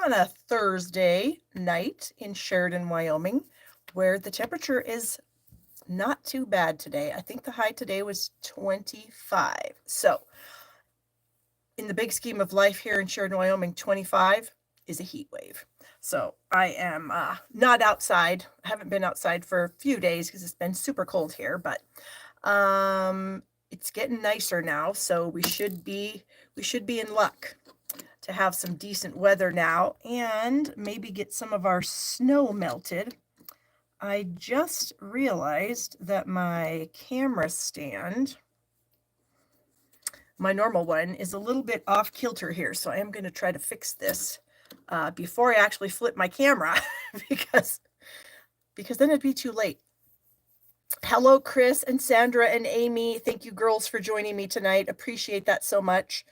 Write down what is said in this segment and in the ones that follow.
on a Thursday night in Sheridan, Wyoming, where the temperature is not too bad today. I think the high today was 25. So in the big scheme of life here in Sheridan, Wyoming, 25 is a heat wave. So I am not outside. I haven't been outside for a few days because it's been super cold here, but it's getting nicer now. So we should be in luck to have some decent weather now and maybe get some of our snow melted. I just realized that my camera stand, my normal one, is a little bit off kilter here. So I am going to try to fix this before I actually flip my camera because then it'd be too late. Hello, Chris and Sandra and Amy. Thank you, girls, for joining me tonight. Appreciate that so much.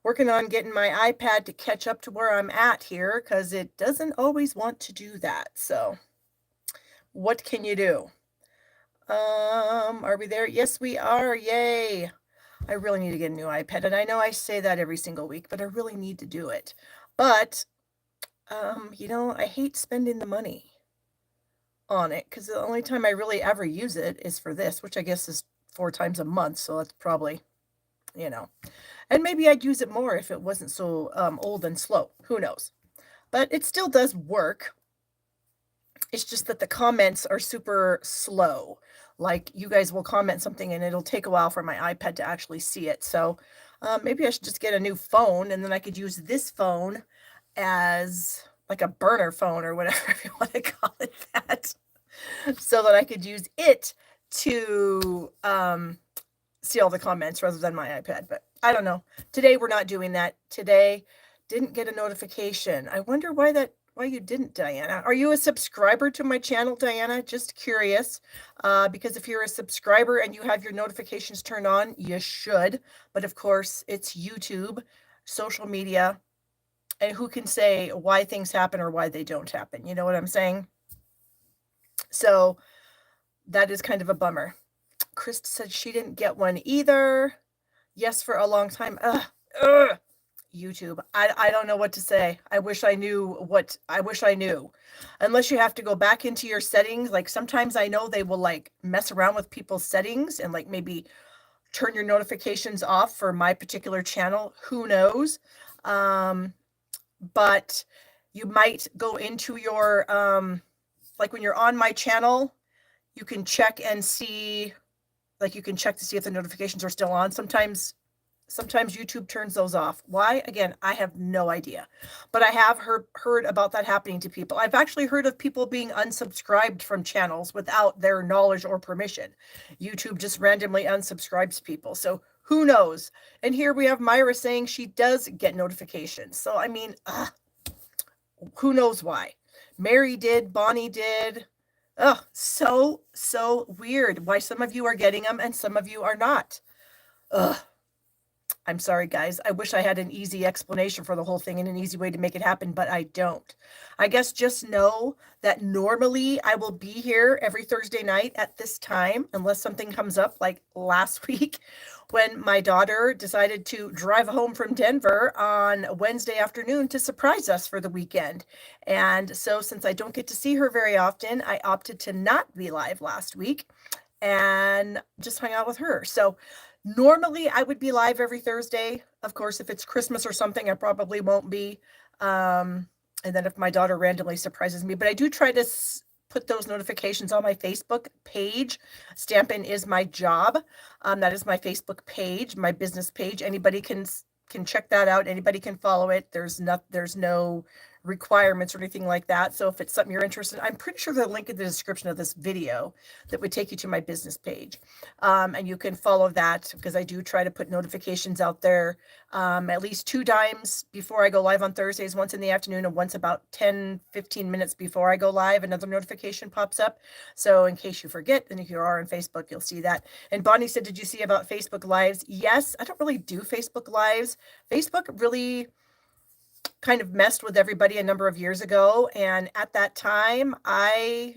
Working on getting my iPad to catch up to where I'm at here because it doesn't always want to do that. So what can you do? Are we there? Yes, we are. Yay. I really need to get a new iPad. And I know I say that every single week, but I really need to do it. But, I hate spending the money on it because the only time I really ever use it is for this, which I guess is 4 times a month. So that's probably, and maybe I'd use it more if it wasn't so old and slow. Who knows? But it still does work. It's just that the comments are super slow. Like you guys will comment something and it'll take a while for my iPad to actually see it. So maybe I should just get a new phone and then I could use this phone as like a burner phone or whatever if you want to call it that, so that I could use it to see all the comments rather than my iPad. But I don't know. Today we're not doing that. Today didn't get a notification. I wonder why you didn't, Diana. Are you a subscriber to my channel, Diana? Just curious. Because if you're a subscriber and you have your notifications turned on, you should. But of course, it's YouTube, social media, and who can say why things happen or why they don't happen? You know what I'm saying? So that is kind of a bummer. Chris said she didn't get one either. Yes, for a long time. YouTube. I don't know what to say. I wish I knew. Unless you have to go back into your settings. Like sometimes I know they will like mess around with people's settings and like maybe turn your notifications off for my particular channel. Who knows? But you might go into your, like when you're on my channel, you can check and see, like you can check to see if the notifications are still on. Sometimes YouTube turns those off. Why? Again, I have no idea. But I have heard about that happening to people. I've actually heard of people being unsubscribed from channels without their knowledge or permission. YouTube just randomly unsubscribes people. So who knows? And here we have Myra saying she does get notifications. So, I mean, who knows why? Mary did, Bonnie did. So weird why some of you are getting them and some of you are not. I'm sorry, guys. I wish I had an easy explanation for the whole thing and an easy way to make it happen, but I don't. I guess just know that normally I will be here every Thursday night at this time, unless something comes up like last week when my daughter decided to drive home from Denver on Wednesday afternoon to surprise us for the weekend. And so since I don't get to see her very often, I opted to not be live last week and just hung out with her. So normally I would be live every Thursday. Of course, if it's Christmas or something, I probably won't be. And then if my daughter randomly surprises me, but I do try to put those notifications on my Facebook page. Stampin' is my job. That is my Facebook page, my business page. Anybody can check that out. Anybody can follow it. There's no requirements or anything like that. So if it's something you're interested in, I'm pretty sure there's a link in the description of this video that would take you to my business page. And you can follow that because I do try to put notifications out there at least 2 times before I go live on Thursdays, once in the afternoon and once about 10-15 minutes before I go live, another notification pops up. So in case you forget, and if you are on Facebook, you'll see that. And Bonnie said, did you see about Facebook Lives? Yes, I don't really do Facebook Lives. Facebook really kind of messed with everybody a number of years ago. And at that time, I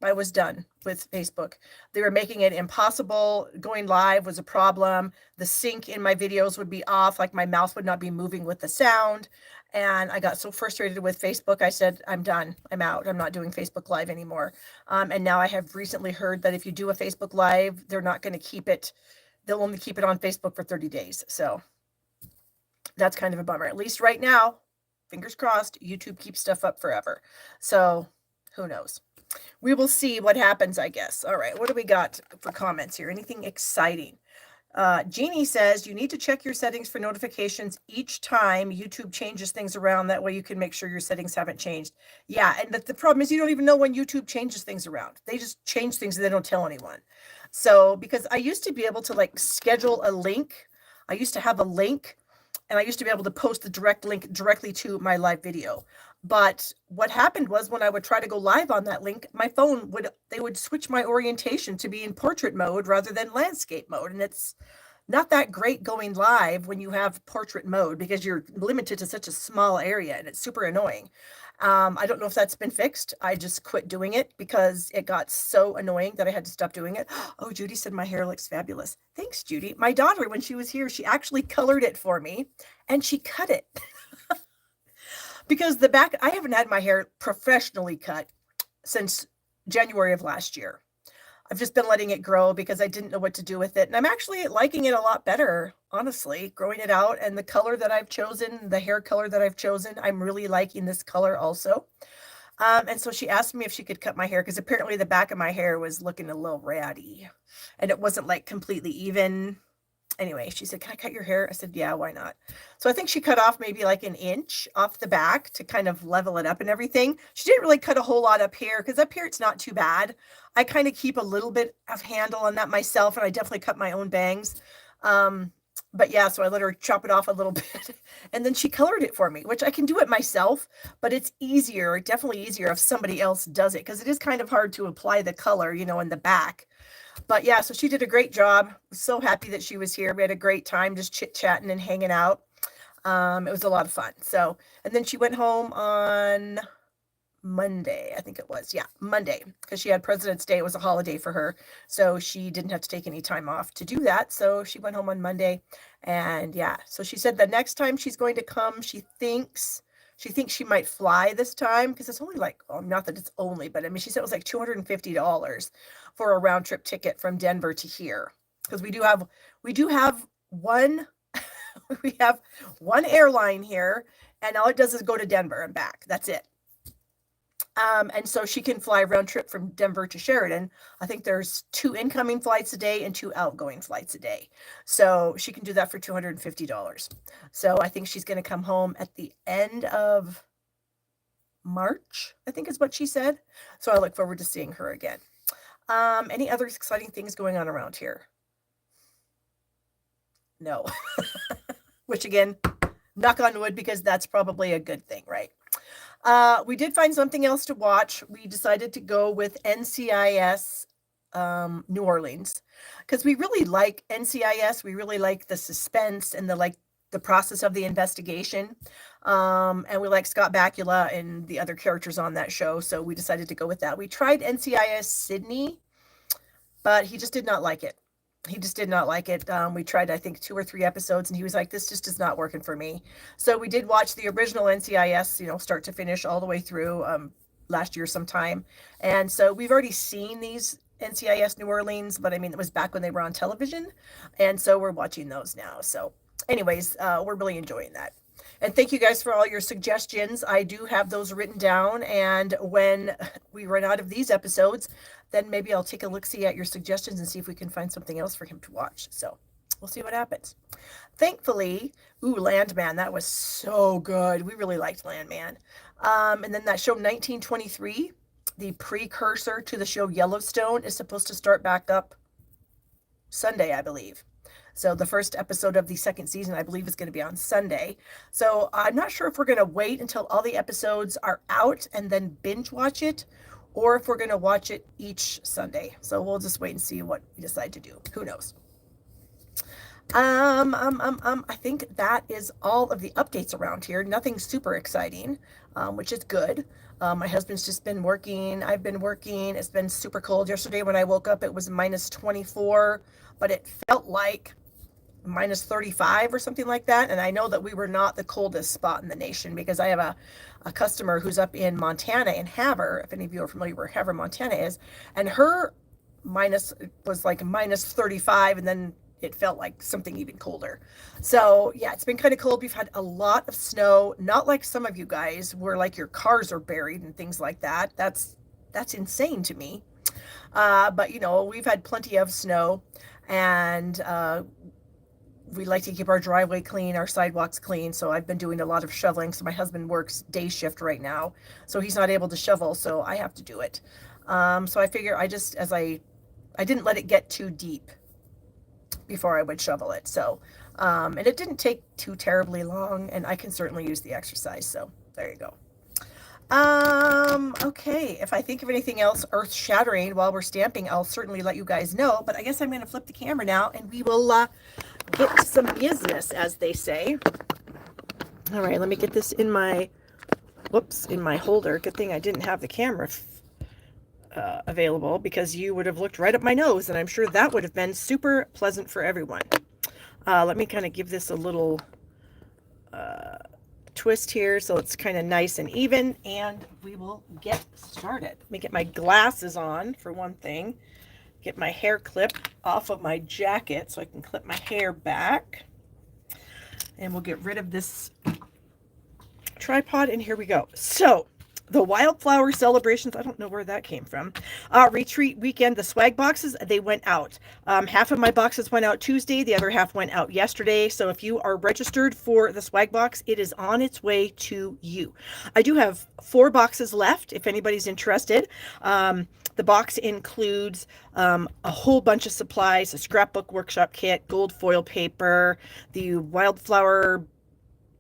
was done with Facebook. They were making it impossible. Going live was a problem. The sync in my videos would be off, like my mouth would not be moving with the sound. And I got so frustrated with Facebook, I said, I'm done. I'm out. I'm not doing Facebook Live anymore. And now I have recently heard that if you do a Facebook Live, they're not going to keep it. They'll only keep it on Facebook for 30 days. So that's kind of a bummer. At least right now, fingers crossed, YouTube keeps stuff up forever. So who knows? We will see what happens, I guess. All right, what do we got for comments here? Anything exciting? Jeannie says you need to check your settings for notifications each time YouTube changes things around. That way you can make sure your settings haven't changed. Yeah, and the problem is you don't even know when YouTube changes things around. They just change things and they don't tell anyone. So because I used to be able to like schedule a link. I used to have a link and I used to be able to post the direct link directly to my live video. But what happened was when I would try to go live on that link, my phone they would switch my orientation to be in portrait mode rather than landscape mode. And it's not that great going live when you have portrait mode because you're limited to such a small area and it's super annoying. I don't know if that's been fixed. I just quit doing it because it got so annoying that I had to stop doing it. Oh, Judy said my hair looks fabulous. Thanks, Judy. My daughter, when she was here, she actually colored it for me and she cut it. Because the back, I haven't had my hair professionally cut since January of last year. I've just been letting it grow because I didn't know what to do with it. And I'm actually liking it a lot better, honestly, growing it out. And the color that I've chosen, the hair color that I've chosen, I'm really liking this color also. And so she asked me if she could cut my hair because apparently the back of my hair was looking a little ratty and it wasn't like completely even. Anyway, she said, can I cut your hair? I said, yeah, why not? So I think she cut off maybe like an inch off the back to kind of level it up and everything. She didn't really cut a whole lot up here because up here it's not too bad. I kind of keep a little bit of handle on that myself, and I definitely cut my own bangs. But yeah, so I let her chop it off a little bit and then she colored it for me, which I can do it myself, but it's easier, definitely easier if somebody else does it because it is kind of hard to apply the color, you know, in the back. But yeah, so she did a great job. So happy that she was here. We had a great time just chit-chatting and hanging out. It was a lot of fun. So, and then she went home on Monday, I think it was. Yeah, Monday, because she had President's Day. It was a holiday for her. So she didn't have to take any time off to do that. So she went home on Monday. And yeah, so she said the next time she's going to come, she thinks she might fly this time because it's only like, well, not that it's only, but I mean, she said it was like $250 for a round trip ticket from Denver to here. Because we do have one, we have one airline here and all it does is go to Denver and back. That's it. And so she can fly round trip from Denver to Sheridan. I think there's 2 incoming flights a day and 2 outgoing flights a day. So she can do that for $250. So I think she's going to come home at the end of March, I think is what she said. So I look forward to seeing her again. Any other exciting things going on around here? No. Which again, knock on wood, because that's probably a good thing, right? We did find something else to watch. We decided to go with NCIS New Orleans because we really like NCIS. We really like the suspense and the process of the investigation. And we like Scott Bakula and the other characters on that show. So we decided to go with that. We tried NCIS Sydney, but he just did not like it. He just did not like it. We tried, I think, 2 or 3 episodes, and he was like, this just is not working for me. So we did watch the original NCIS, you know, start to finish all the way through last year sometime. And so we've already seen these NCIS New Orleans, but I mean, it was back when they were on television. And so we're watching those now. So anyways, we're really enjoying that. And thank you guys for all your suggestions. I do have those written down. And when we run out of these episodes, then maybe I'll take a look-see at your suggestions and see if we can find something else for him to watch. So we'll see what happens. Thankfully, Landman, that was so good. We really liked Landman. And then that show 1923, the precursor to the show Yellowstone, is supposed to start back up Sunday, I believe. So the first episode of the second season, I believe, is going to be on Sunday. So I'm not sure if we're going to wait until all the episodes are out and then binge watch it, or if we're going to watch it each Sunday. So we'll just wait and see what we decide to do. Who knows? I think that is all of the updates around here. Nothing super exciting, which is good. My husband's just been working. I've been working. It's been super cold. Yesterday when I woke up, it was minus 24, but it felt like minus 35 or something like that. And I know that we were not the coldest spot in the nation, because I have a customer who's up in Montana, in Havre, if any of you are familiar where Havre, Montana is, and her minus was like minus 35, and then it felt like something even colder. So yeah, it's been kind of cold. We've had a lot of snow, not like some of you guys where like your cars are buried and things like that. That's insane to me. But you know, we've had plenty of snow, and we like to keep our driveway clean, our sidewalks clean. So I've been doing a lot of shoveling. So my husband works day shift right now, so he's not able to shovel, so I have to do it. So I figure I didn't let it get too deep before I would shovel it. So, and it didn't take too terribly long, and I can certainly use the exercise. So there you go. Okay, if I think of anything else earth-shattering while we're stamping, I'll certainly let you guys know, but I guess I'm going to flip the camera now, and we will get to some business, as they say. All right, let me get this in my, whoops, in my holder. Good thing I didn't have the camera available, because you would have looked right up my nose, and I'm sure that would have been super pleasant for everyone. Let me kind of give this a little twist here so it's kind of nice and even, and we will get started. Let me get my glasses on for one thing, get my hair clip off of my jacket so I can clip my hair back, and we'll get rid of this tripod, and here we go. So the wildflower celebrations, I don't know where that came from. Retreat weekend, the swag boxes, they went out. Half of my boxes went out Tuesday, the other half went out yesterday. So if you are registered for the swag box, it is on its way to you. I do have 4 boxes left if anybody's interested. The box includes a whole bunch of supplies, a scrapbook workshop kit, gold foil paper, the wildflower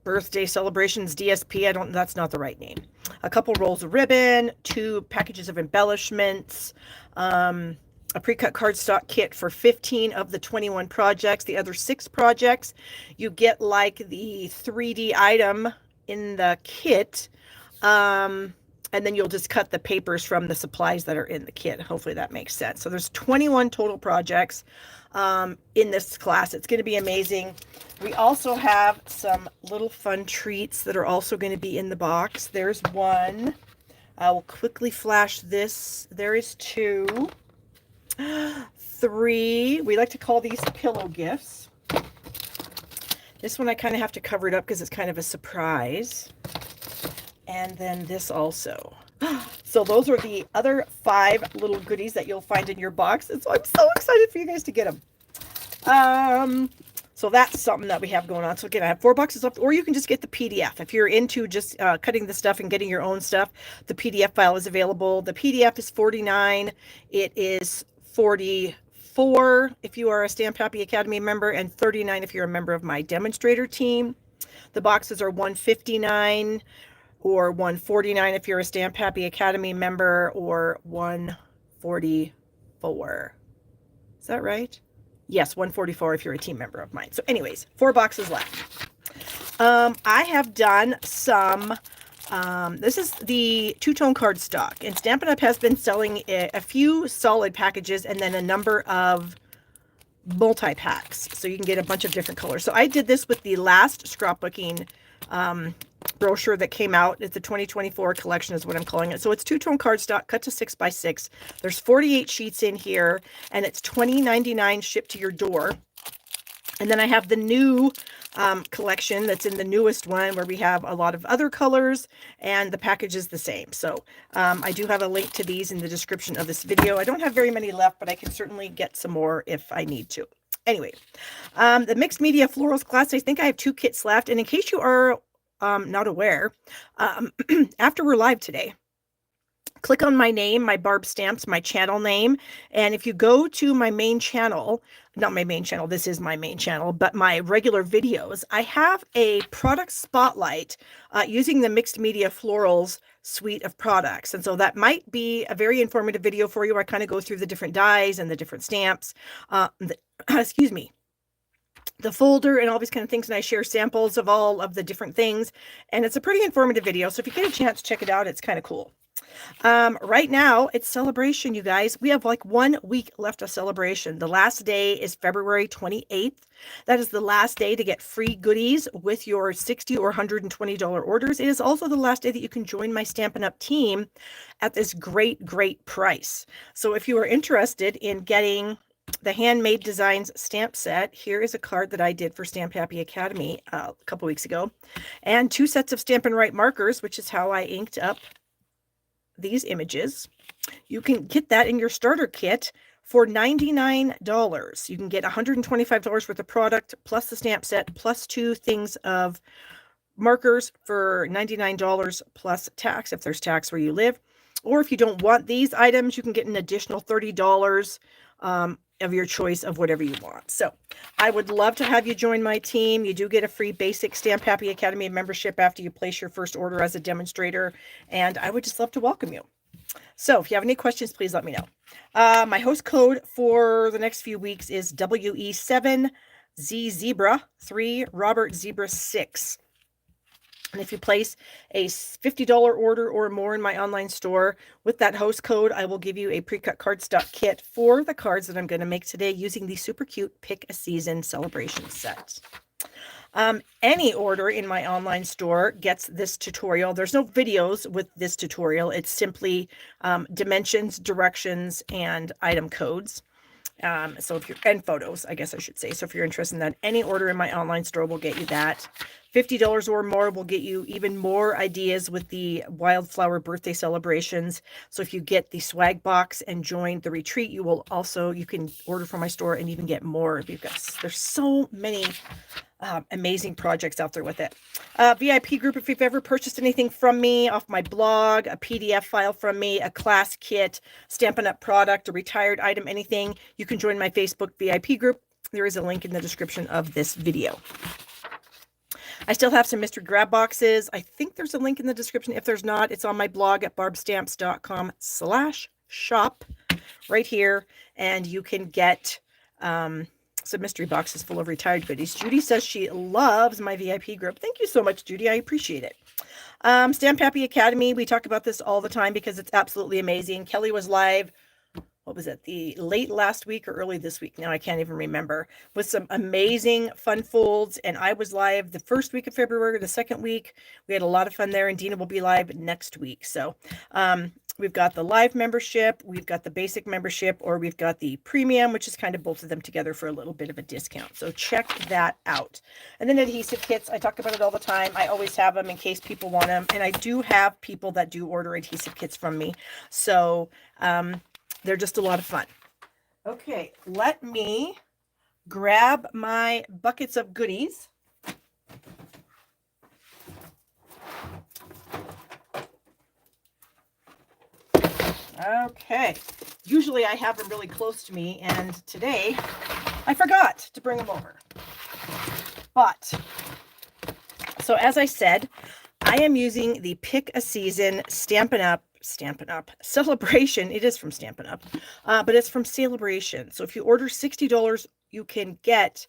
birthday celebrations DSP, that's not the right name. A couple rolls of ribbon, 2 packages of embellishments, a pre-cut cardstock kit for 15 of the 21 projects. The other 6 projects, you get like the 3D item in the kit, and then you'll just cut the papers from the supplies that are in the kit. Hopefully that makes sense. So there's 21 total projects in this class. It's going to be amazing. We also have some little fun treats that are also going to be in the box. There's one. I will quickly flash this. There is 2, 3. We like to call these pillow gifts. This one I kind of have to cover it up because it's kind of a surprise. And then this also. So those are the other 5 little goodies that you'll find in your box. And so I'm so excited for you guys to get them. So that's something that we have going on. So again, I have 4 boxes left, or you can just get the PDF. If you're into just cutting the stuff and getting your own stuff, the PDF file is available. The PDF is $49. It is $44 if you are a Stamp Happy Academy member, and $39 if you're a member of my demonstrator team. The boxes are $159 or $149 if you're a Stamp Happy Academy member, or $144. Is that right? Yes, $144 if you're a team member of mine. So anyways, 4 boxes left. I have done some, this is the 2-tone cardstock, and Stampin' Up! Has been selling a few solid packages and then a number of multi-packs. So you can get a bunch of different colors. So I did this with the last scrapbooking brochure that came out. It's the 2024 collection is what I'm calling it. So it's 2-tone cardstock cut to 6x6. There's 48 sheets in here, and it's $20.99 shipped to your door. And then I have the new collection that's in the newest one, where we have a lot of other colors, and the package is the same. So I do have a link to these in the description of this video. I don't have very many left, but I can certainly get some more if I need to. Anyway, the mixed media florals class, I think I have 2 kits left. And in case you are not aware, after we're live today, click on my name, my Barb Stamps, my channel name. And if you go to my main channel, not my main channel, this is my main channel, but my regular videos, I have a product spotlight using the Mixed Media Florals suite of products. And so that might be a very informative video for you, where I kind of go through the different dies and the different stamps, excuse me, the folder and all these kind of things. And I share samples of all of the different things. And it's a pretty informative video. So if you get a chance, check it out. It's kind of cool. Right now it's celebration, you guys. We have like 1 week left of celebration. The last day is February 28th. That is the last day to get free goodies with your $60 or $120 orders. It is also the last day that you can join my Stampin' Up! Team at this great, great price. So if you are interested in getting the Handmade Designs stamp set, here is a card that I did for Stamp Happy Academy a couple weeks ago, and 2 sets of Stampin' Write markers, which is how I inked up these images. You can get that in your starter kit for $99. You can get $125 worth of product plus the stamp set plus 2 things of markers for $99 plus tax if there's tax where you live. Or if you don't want these items, you can get an additional $30 of your choice of whatever you want. So I would love to have you join my team. You do get a free basic Stamp Happy Academy membership after you place your first order as a demonstrator, and I would just love to welcome you. So if you have any questions, please let me know. My host code for the next few weeks is WE7Z3RZ6. And if you place a $50 order or more in my online store with that host code, I will give you a Precut Cardstock Kit for the cards that I'm going to make today using the super cute Pick a Season celebration set. Any order in my online store gets this tutorial. There's no videos with this tutorial. It's simply dimensions, directions, and item codes. So if you're, and photos, I guess I should say. So if you're interested in that, any order in my online store will get you that. $50 or more will get you even more ideas with the wildflower birthday celebrations. So if you get the swag box and join the retreat, you will also, you can order from my store and even get more. There's so many amazing projects out there with it. VIP group, if you've ever purchased anything from me off my blog, a PDF file from me, a class kit, Stampin' Up! Product, a retired item, anything, you can join my Facebook VIP group. There is a link in the description of this video. I still have some mystery grab boxes. I think there's a link in the description. If there's not, it's on my blog at barbstamps.com/shop right here. And you can get some mystery boxes full of retired goodies. Judy says she loves my VIP group. Thank you so much, Judy. I appreciate it. Stamp Happy Academy. We talk about this all the time because it's absolutely amazing. Kelly was live. What was it? The late last week or early this week? Now I can't even remember. With some amazing fun folds. And I was live the first week of February, the second week. We had a lot of fun there. And Dina will be live next week. So we've got the live membership. We've got the basic membership, or we've got the premium, which is kind of both of them together for a little bit of a discount. So check that out. And then adhesive kits. I talk about it all the time. I always have them in case people want them. And I do have people that do order adhesive kits from me. So, they're just a lot of fun. Okay, let me grab my buckets of goodies. Okay, usually I have them really close to me, and today I forgot to bring them over. But, so as I said, I am using the Pick a Season Stampin' Up! Celebration. It is from Stampin' Up, but it's from Celebration. So if you order $60, you can get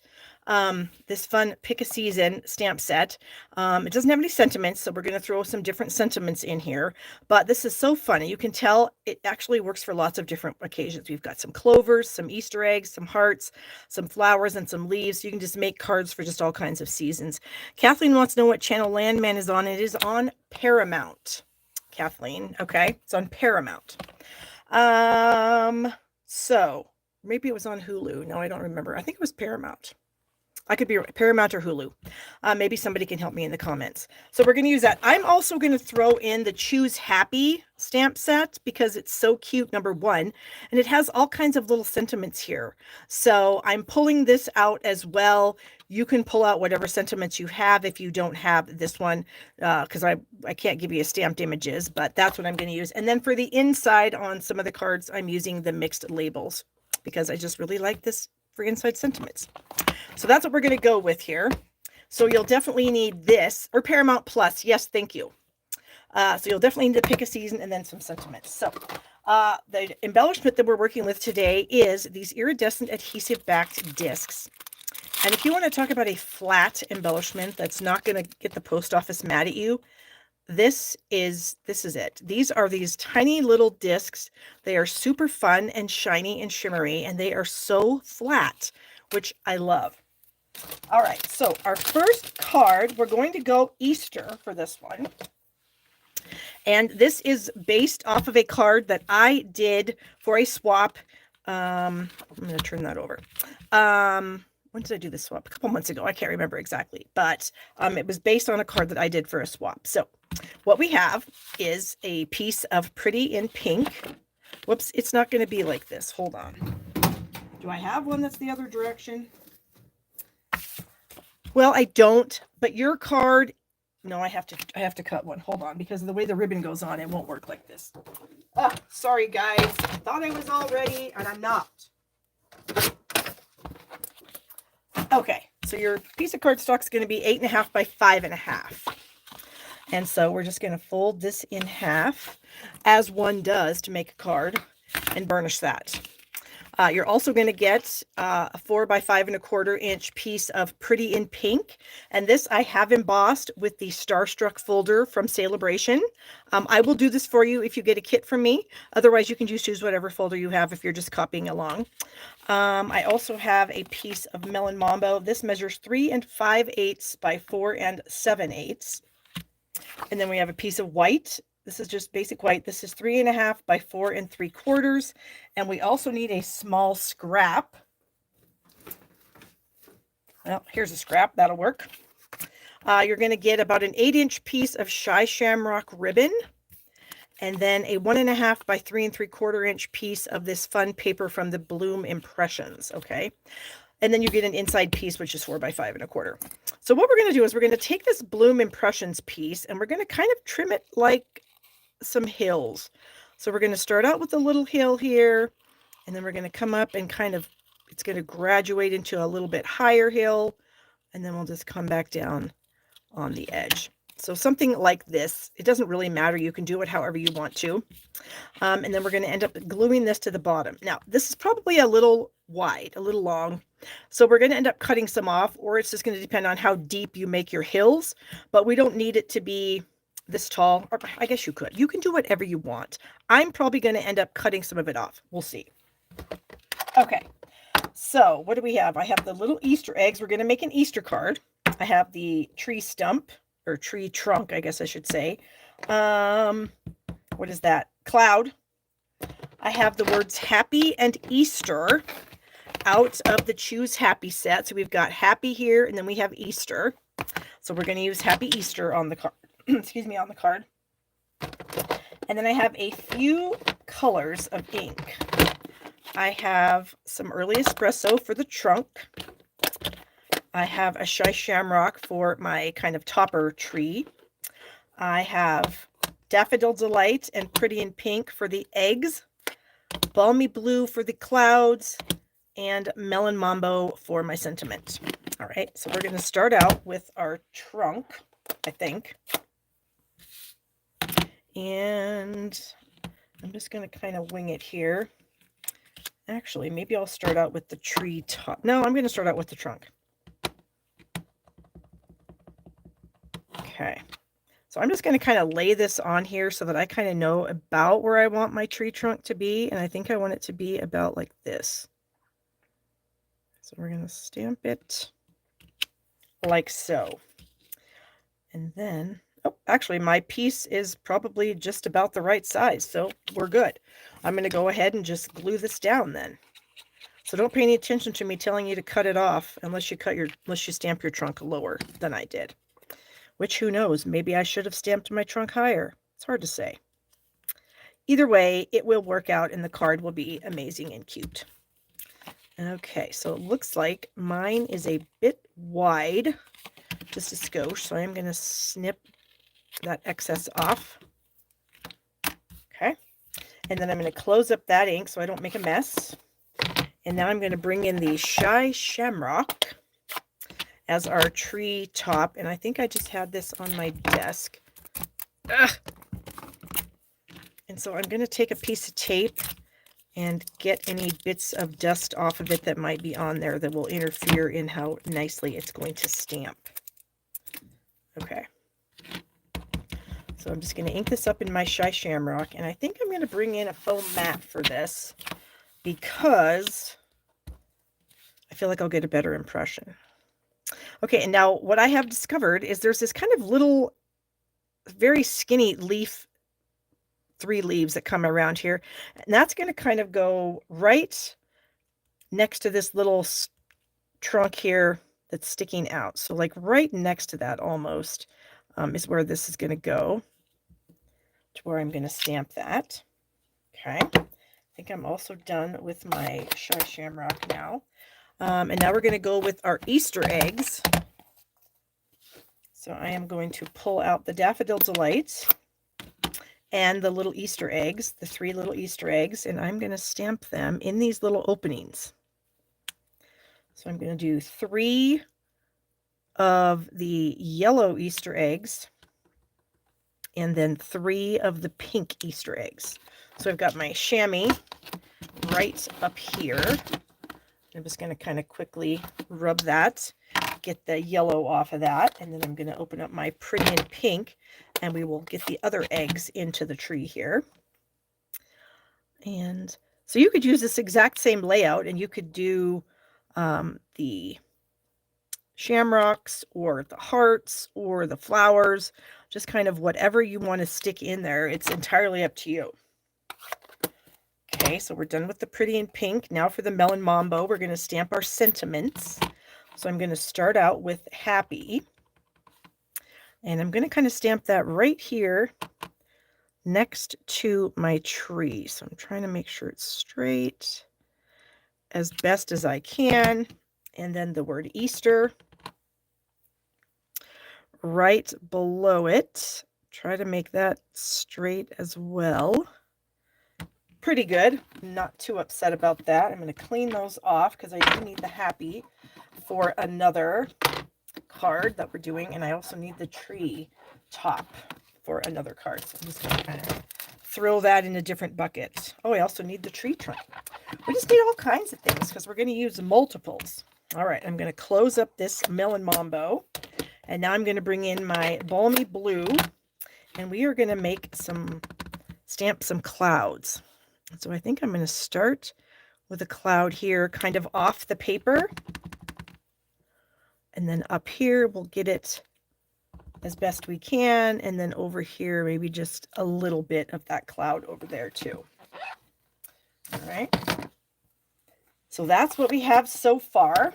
this fun Pick a Season stamp set. It doesn't have any sentiments, so we're going to throw some different sentiments in here, but this is so fun. You can tell it actually works for lots of different occasions. We've got some clovers, some Easter eggs, some hearts, some flowers, and some leaves. You can just make cards for just all kinds of seasons. Kathleen wants to know what channel Landman is on. It is on Paramount. Kathleen, okay, it's on Paramount. So maybe it was on Hulu. No, I don't remember. I think it was Paramount. I could be Paramount or Hulu. Maybe somebody can help me in the comments. So we're going to use that. I'm also going to throw in the Choose Happy stamp set because it's so cute, number one. And it has all kinds of little sentiments here. So I'm pulling this out as well. You can pull out whatever sentiments you have if you don't have this one, because I can't give you a stamped images, but that's what I'm going to use. And then for the inside on some of the cards, I'm using the mixed labels because I just really like this for inside sentiments. So that's what we're going to go with here. So you'll definitely need this, or Paramount Plus. Yes, thank you. So you'll definitely need to Pick a Season and then some sentiments. So the embellishment that we're working with today is these iridescent adhesive backed discs. And if you want to talk about a flat embellishment that's not going to get the post office mad at you, this is it. These are these tiny little discs. They are super fun and shiny and shimmery, and they are so flat, which I love. All right, so our first card, we're going to go Easter for this one. And this is based off of a card that I did for a swap. I'm going to turn that over. When did I do this swap? A couple months ago. I can't remember exactly, but it was based on a card that I did for a swap. So what we have is a piece of Pretty in Pink. Whoops, it's not going to be like this. Hold on. Do I have one that's the other direction? Well, I don't, but your card, no, I have to cut one. Hold on, because of the way the ribbon goes on, it won't work like this. Oh, sorry guys. I thought I was all ready and I'm not. Okay, so your piece of cardstock is going to be 8.5 by 5.5. And so we're just going to fold this in half, as one does to make a card, and burnish that. You're also going to get a 4 by 5.25 inch piece of Pretty in Pink. And this I have embossed with the Starstruck folder from Celebration. I will do this for you if you get a kit from me. Otherwise, you can just choose whatever folder you have if you're just copying along. I also have a piece of Melon Mambo. This measures 3 5/8 by 4 7/8. And then we have a piece of white. This is just basic white. This is 3.5 by 4 3/4. And we also need a small scrap. Well, here's a scrap. That'll work. You're going to get about an 8-inch piece of Shy Shamrock ribbon. And then a 1.5 by 3 3/4 inch piece of this fun paper from the Bloom Impressions. Okay. And then you get an inside piece, which is 4 by 5.25. So what we're going to do is we're going to take this Bloom Impressions piece and we're going to kind of trim it like some hills. So we're going to start out with a little hill here, and then we're going to come up and kind of, it's going to graduate into a little bit higher hill, and then we'll just come back down on the edge. So something like this. It doesn't really matter. You can do it however you want to. And then we're going to end up gluing this to the bottom. Now, this is probably a little wide, a little long. So we're going to end up cutting some off, or it's just going to depend on how deep you make your hills. But we don't need it to be this tall. Or I guess you could. You can do whatever you want. I'm probably going to end up cutting some of it off. We'll see. Okay. So what do we have? I have the little Easter eggs. We're going to make an Easter card. I have the tree stump, or tree trunk, I guess I should say. What is that? Cloud. I have the words Happy and Easter out of the Choose Happy set. So we've got Happy here, and then we have Easter. So we're going to use Happy Easter on the card. Excuse me, on the card. And then I have a few colors of ink. I have some early espresso for the trunk. I have a Shy Shamrock for my kind of topper tree. I have Daffodil Delight and Pretty in Pink for the eggs. Balmy Blue for the clouds. And Melon Mambo for my sentiment. All right, so we're going to start out with our trunk, I think. And I'm just going to kind of wing it here. Actually, maybe I'll start out with the tree top. No, I'm going to start out with the trunk. Okay, so I'm just going to kind of lay this on here so that I kind of know about where I want my tree trunk to be. And I think I want it to be about like this. So we're going to stamp it like so. And then, oh, actually my piece is probably just about the right size. So we're good. I'm going to go ahead and just glue this down then. So don't pay any attention to me telling you to cut it off unless you stamp your trunk lower than I did. Which, who knows, maybe I should have stamped my trunk higher. It's hard to say. Either way, it will work out and the card will be amazing and cute. Okay, so it looks like mine is a bit wide, just a skosh, so I'm going to snip that excess off. Okay, and then I'm going to close up that ink so I don't make a mess. And now I'm going to bring in the Shy Shamrock as our tree top, and I think I just had this on my desk. Ugh. And so I'm going to take a piece of tape and get any bits of dust off of it that might be on there that will interfere in how nicely it's going to stamp. Okay. So I'm just going to ink this up in my Shy Shamrock, and I think I'm going to bring in a faux matte for this because I feel like I'll get a better impression. Okay, and now what I have discovered is there's this kind of little, very skinny leaf, 3 leaves that come around here, and that's going to kind of go right next to this little trunk here that's sticking out. So like right next to that almost is where this is going to go, to where I'm going to stamp that. Okay, I think I'm also done with my Shy Shamrock now. And now we're going to go with our Easter eggs. So I am going to pull out the Daffodil Delight and the little Easter eggs, the 3 little Easter eggs, and I'm going to stamp them in these little openings. So I'm going to do 3 of the yellow Easter eggs and then 3 of the pink Easter eggs. So I've got my chamois right up here. I'm just going to kind of quickly rub that, get the yellow off of that, and then I'm going to open up my pretty in pink, and we will get the other eggs into the tree here. And so you could use this exact same layout, and you could do the shamrocks or the hearts or the flowers, just kind of whatever you want to stick in there. It's entirely up to you. Okay, so we're done with the pretty in pink. Now for the Melon Mambo, we're going to stamp our sentiments. So I'm going to start out with happy. And I'm going to kind of stamp that right here next to my tree. So I'm trying to make sure it's straight as best as I can. And then the word Easter right below it. Try to make that straight as well. Pretty good. Not too upset about that. I'm going to clean those off because I do need the happy for another card that we're doing, and I also need the tree top for another card. So I'm just going to kind of throw that in a different bucket. Oh, I also need the tree trunk. We just need all kinds of things because we're going to use multiples. All right, I'm going to close up this Melon Mambo, and now I'm going to bring in my Balmy Blue, and we are going to stamp some clouds. So I think I'm going to start with a cloud here, kind of off the paper. And then up here, we'll get it as best we can. And then over here, maybe just a little bit of that cloud over there too. All right. So that's what we have so far.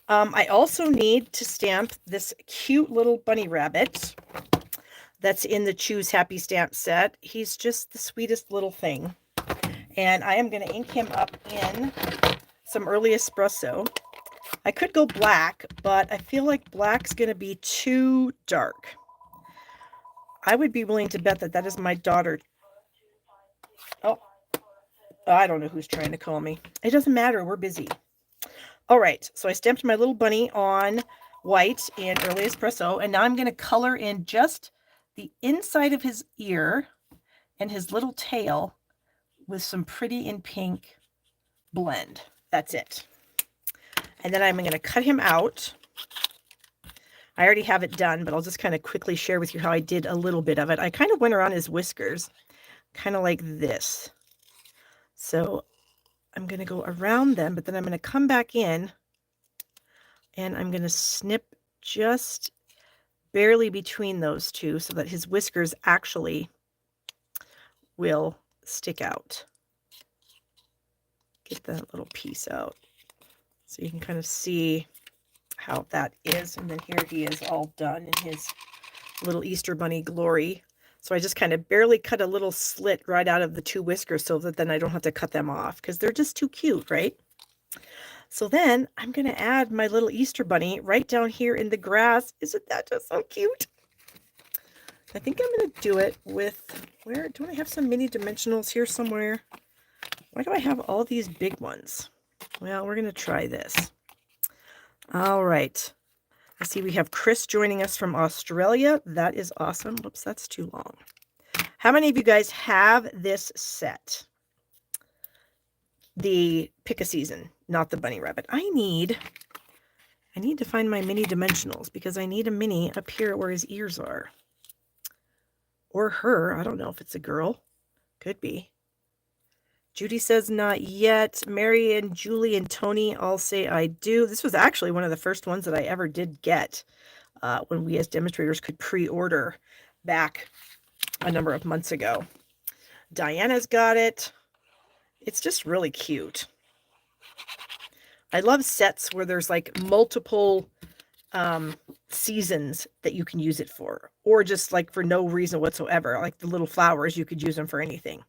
I also need to stamp this cute little bunny rabbit that's in the Choose Happy stamp set. He's just the sweetest little thing. And I am going to ink him up in some early espresso. I could go black, but I feel like black's going to be too dark. I would be willing to bet that that is my daughter. Oh, I don't know who's trying to call me. It doesn't matter. We're busy. All right. So I stamped my little bunny on white in early espresso. And now I'm going to color in just the inside of his ear and his little tail with some pretty in pink blend. That's it. And then I'm going to cut him out. I already have it done, but I'll just kind of quickly share with you how I did a little bit of it. I kind of went around his whiskers, kind of like this. So I'm going to go around them, but then I'm going to come back in and I'm going to snip just barely between those two so that his whiskers actually will stick out. Get that little piece out so you can kind of see how that is. And then here he is all done in his little Easter bunny glory. So I just kind of barely cut a little slit right out of the two whiskers so that then I don't have to cut them off because they're just too cute, right? So then I'm going to add my little Easter bunny right down here in the grass. Isn't that just so cute? I think I'm going to do it with, where do I have some mini dimensionals here somewhere? Why do I have all these big ones? Well, we're going to try this. All right. I see we have Chris joining us from Australia. That is awesome. Whoops, that's too long. How many of you guys have this set? The Pick a Season, not the bunny rabbit. I need to find my mini dimensionals because I need a mini up here where his ears are. or her. I don't know if it's a girl. Could be. Judy says not yet. Mary and Julie and Tony all say I do. This was actually one of the first ones that I ever did get when we as demonstrators could pre-order back a number of months ago. Diana's got it. It's just really cute. I love sets where there's like multiple seasons that you can use it for, or just like for no reason whatsoever. Like the little flowers, you could use them for anything.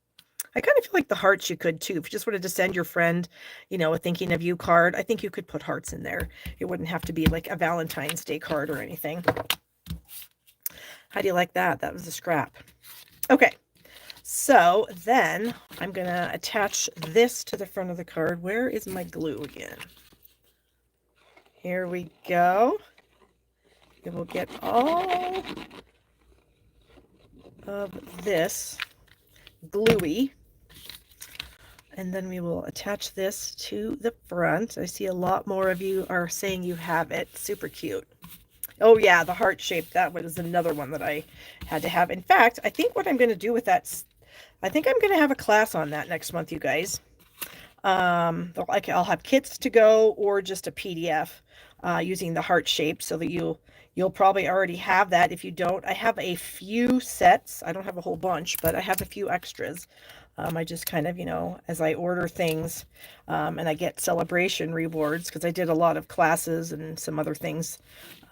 I kind of feel like the hearts you could too. If you just wanted to send your friend, you know, a thinking of you card, I think you could put hearts in there. It wouldn't have to be like a Valentine's Day card or anything. How do you like that? That was a scrap. Okay. So then I'm going to attach this to the front of the card. Where is my glue again? Here we go. It will get all of this gluey. And then we will attach this to the front. I see a lot more of you are saying you have it. Super cute. Oh yeah, the heart shape. That was another one that I had to have. In fact, I think what I'm going to do with that, I think I'm going to have a class on that next month, you guys. I'll have kits to go or just a PDF using the heart shape, so that you'll probably already have that. If you don't, I have a few sets. I don't have a whole bunch, but I have a few extras. I just kind of, you know, as I order things and I get celebration rewards, because I did a lot of classes and some other things.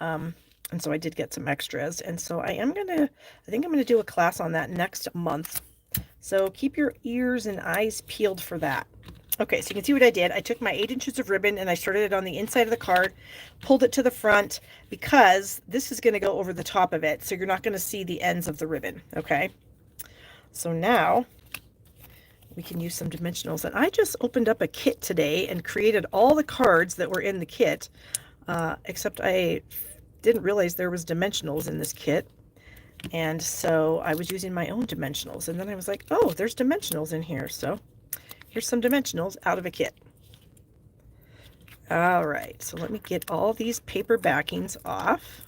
And so I did get some extras. And so I think I'm going to do a class on that next month. So keep your ears and eyes peeled for that. Okay, so you can see what I did. I took my 8 inches of ribbon and I started it on the inside of the card, pulled it to the front, because this is going to go over the top of it. So you're not going to see the ends of the ribbon. Okay. So now we can use some dimensionals. And I just opened up a kit today and created all the cards that were in the kit, except I didn't realize there was dimensionals in this kit. And so I was using my own dimensionals. And then I was like, oh, there's dimensionals in here. So here's some dimensionals out of a kit. All right, so let me get all these paper backings off.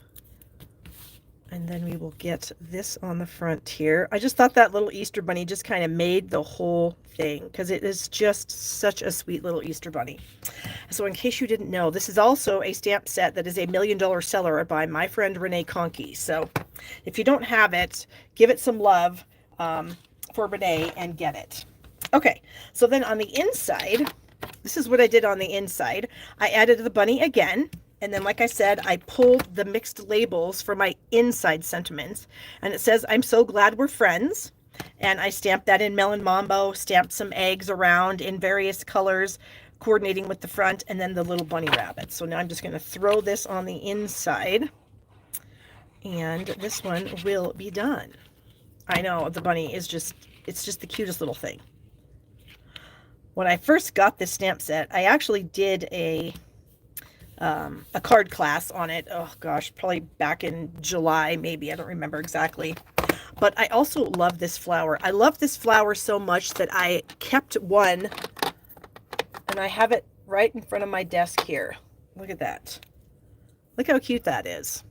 And then we will get this on the front here. I just thought that little Easter bunny just kind of made the whole thing, because it is just such a sweet little Easter bunny. So in case you didn't know, this is also a stamp set that is a $1 million seller by my friend Renee Conkey. So if you don't have it, give it some love for Renee and get it. Okay, so then on the inside, this is what I did on the inside. I added the bunny again. And then, like I said, I pulled the mixed labels for my inside sentiments. And it says, I'm so glad we're friends. And I stamped that in Melon Mambo, stamped some eggs around in various colors, coordinating with the front, and then the little bunny rabbit. So now I'm just going to throw this on the inside. And this one will be done. I know, the bunny is just, it's just the cutest little thing. When I first got this stamp set, I actually did a card class on it. Oh gosh, probably back in July, maybe. I don't remember exactly. But I also love this flower. I love this flower so much that I kept one, and I have it right in front of my desk here. Look at that. Look how cute that is.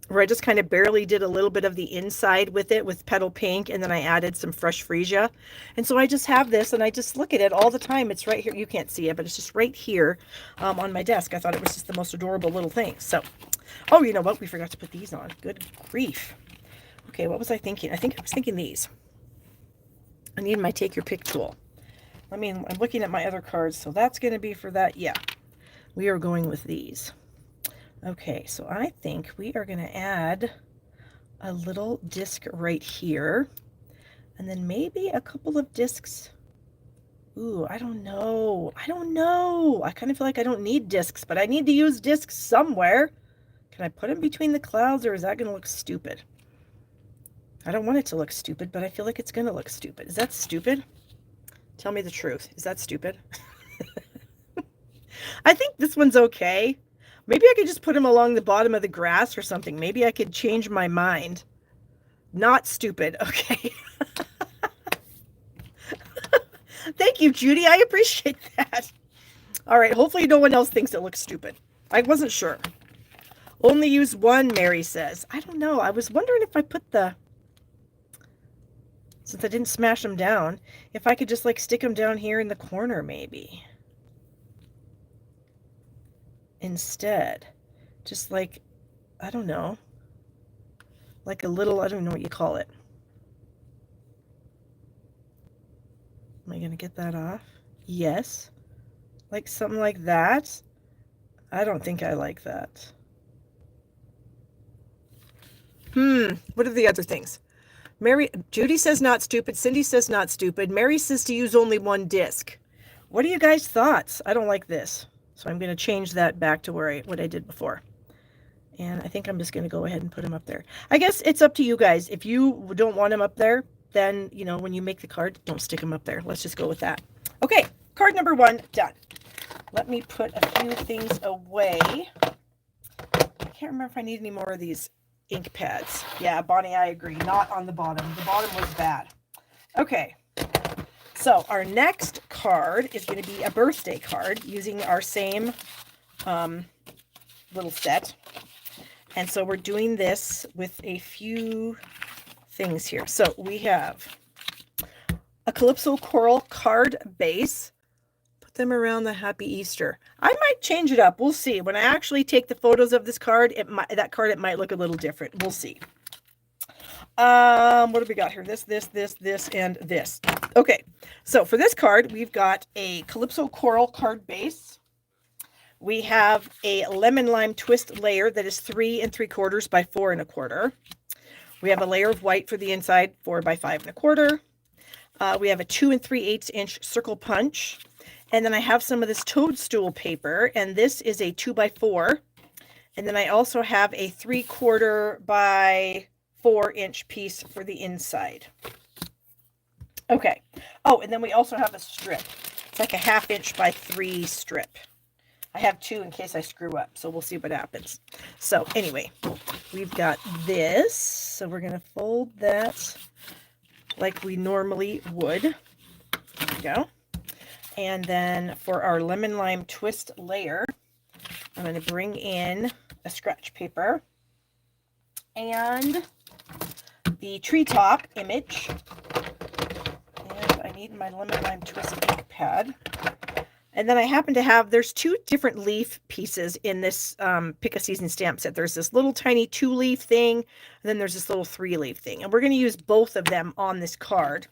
Where I just kind of barely did a little bit of the inside with it with petal pink, and then I added some fresh freesia. And so I just have this, and I just look at it all the time. It's right here. You can't see it, but it's just right here on my desk. I thought it was just the most adorable little thing. So, oh, you know what? We forgot to put these on. Good grief. Okay, what was I thinking? I think I was thinking these. I need my take your pick tool. I mean, I'm looking at my other cards, so that's going to be for that. Yeah, we are going with these. Okay, so I think we are going to add a little disc right here, and then maybe a couple of discs. Ooh, I don't know. I don't know. I kind of feel like I don't need discs, but I need to use discs somewhere. Can I put them between the clouds, or is that going to look stupid? I don't want it to look stupid, but I feel like it's going to look stupid. Is that stupid? Tell me the truth. Is that stupid? I think this one's okay. Maybe I could just put them along the bottom of the grass or something. Maybe I could change my mind. Not stupid. Okay. Thank you, Judy. I appreciate that. All right. Hopefully no one else thinks it looks stupid. I wasn't sure. Only use one, Mary says. I don't know. I was wondering if I put the... since I didn't smash them down, if I could just like stick them down here in the corner maybe. Instead, just like, I don't know, like a little, I don't know what you call it. Am I going to get that off? Yes. Like something like that. I don't think I like that. What are the other things? Judy says not stupid. Cindy says not stupid. Mary says to use only one disc. What are you guys' thoughts? I don't like this. So I'm going to change that back to what I did before. And I think I'm just going to go ahead and put them up there. I guess it's up to you guys. If you don't want them up there, then, you know, when you make the card, don't stick them up there. Let's just go with that. Okay, card number 1 done. Let me put a few things away. I can't remember if I need any more of these ink pads. Yeah, Bonnie, I agree. Not on the bottom. The bottom was bad. Okay. So our next card is going to be a birthday card using our same little set. And so we're doing this with a few things here. So we have a Calypso Coral card base. Put them around the Happy Easter. I might change it up. We'll see. When I actually take the photos of this card, it might look a little different. We'll see. What have we got here? This, and this. Okay, so for this card, we've got a Calypso Coral card base. We have a lemon lime twist layer that is 3 3/4 by 4 1/4. We have a layer of white for the inside, 4 by 5 1/4. We have a 2 3/8 inch circle punch. And then I have some of this toadstool paper, and this is a 2 by 4. And then I also have a 3/4 by 4 inch piece for the inside. Okay. Oh, and then we also have a strip. It's like a 1/2 inch by 3 strip. I have 2 in case I screw up, so we'll see what happens. So anyway, we've got this. So we're going to fold that like we normally would. There we go. And then for our lemon lime twist layer, I'm going to bring in a scratch paper and the treetop image. And I need my lemon lime twist ink pad. And then I happen to have, there's 2 different leaf pieces in this Pick a Season stamp set. There's this little tiny 2-leaf thing, and then there's this little 3-leaf thing. And we're going to use both of them on this card.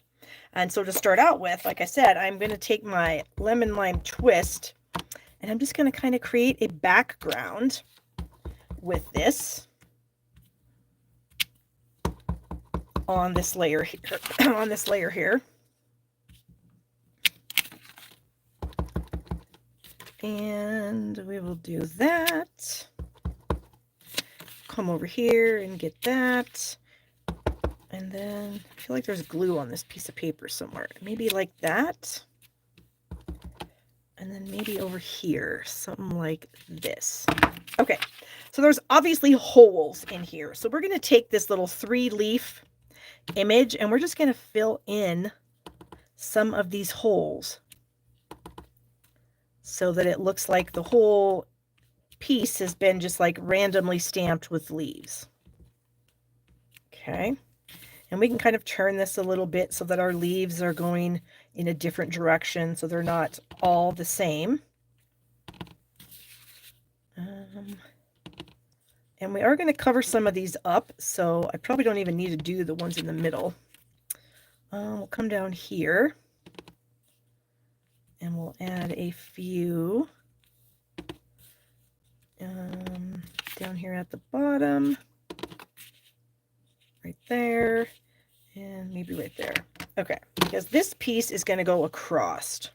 And so to start out with, like I said, I'm going to take my lemon lime twist, and I'm just going to kind of create a background with this on this layer here, and we will do that. Come over here and get that. And then I feel like there's glue on this piece of paper somewhere. Maybe like that. And then maybe over here, something like this. Okay, so there's obviously holes in here. So we're going to take this little 3-leaf image and we're just going to fill in some of these holes so that it looks like the whole piece has been just like randomly stamped with leaves. Okay. And we can kind of turn this a little bit so that our leaves are going in a different direction, so they're not all the same. And we are going to cover some of these up, so I probably don't even need to do the ones in the middle. We'll come down here, and we'll add a few down here at the bottom. Right there, and maybe right there. Okay, because this piece is going to go across.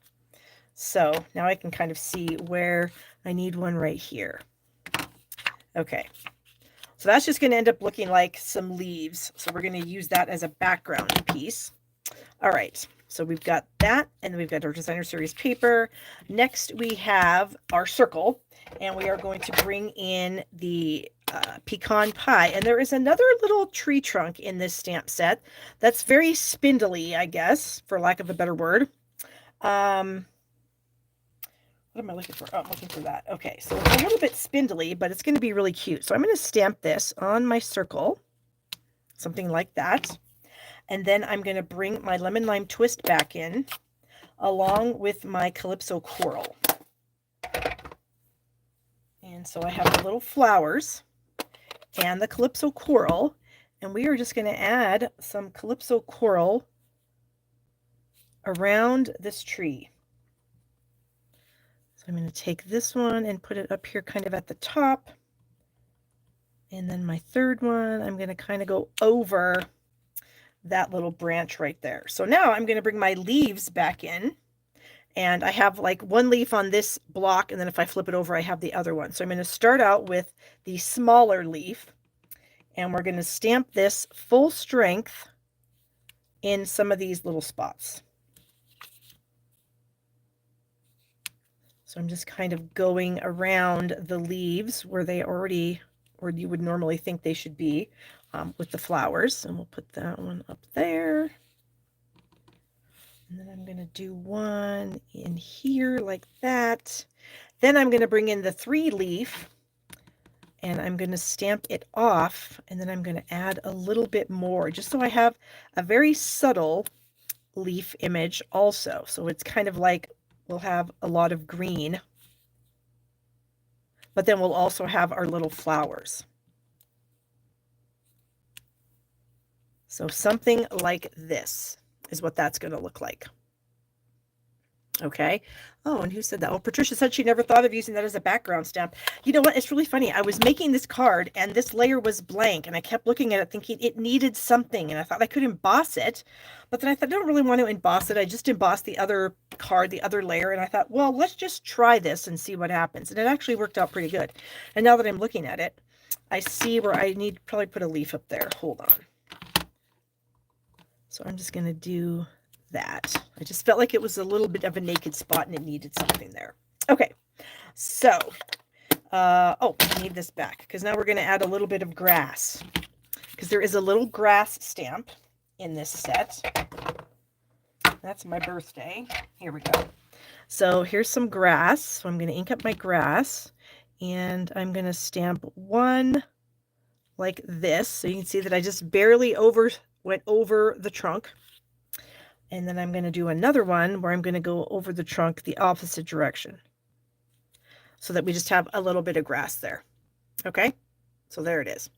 So now I can kind of see where I need one right here. Okay, so that's just going to end up looking like some leaves. So we're going to use that as a background piece. All right, so we've got that, and then we've got our designer series paper. Next, we have our circle, and we are going to bring in the pecan pie. And there is another little tree trunk in this stamp set that's very spindly, I guess, for lack of a better word. What am I looking for? Oh, I'm looking for that. Okay, so it's a little bit spindly, but it's going to be really cute. So I'm going to stamp this on my circle, something like that. And then I'm going to bring my lemon lime twist back in along with my Calypso coral. And so I have the little flowers and the Calypso coral, and we are just going to add some Calypso coral around this tree. So I'm going to take this one and put it up here kind of at the top. And then my third one, I'm going to kind of go over that little branch right there. So now I'm going to bring my leaves back in, and I have like one leaf on this block, and then if I flip it over, I have the other one. So I'm going to start out with the smaller leaf, and we're going to stamp this full strength in some of these little spots. So I'm just kind of going around the leaves where they already, where you would normally think they should be, with the flowers. And we'll put that one up there. And then I'm going to do one in here like that. Then I'm going to bring in the 3-leaf, and I'm going to stamp it off, and then I'm going to add a little bit more, just so I have a very subtle leaf image also. So it's kind of like we'll have a lot of green, but then we'll also have our little flowers. So something like this is what that's going to look like. Okay. Oh, and who said that? Oh, Patricia said she never thought of using that as a background stamp. You know what? It's really funny. I was making this card and this layer was blank, and I kept looking at it thinking it needed something, and I thought I could emboss it, but then I thought I don't really want to emboss it. I just embossed the other card, the other layer, and I thought, well, let's just try this and see what happens. And it actually worked out pretty good. And now that I'm looking at it, I see where I need to probably put a leaf up there. Hold on. So I'm just going to do that. I just felt like it was a little bit of a naked spot and it needed something there. Okay, so oh, I need this back because now we're going to add a little bit of grass, because there is a little grass stamp in this set. That's my birthday. Here we go. So here's some grass. So I'm going to ink up my grass, and I'm going to stamp one like this, so you can see that I just barely went over the trunk. And then I'm going to do another one where I'm going to go over the trunk the opposite direction, so that we just have a little bit of grass there. Okay, so there it is.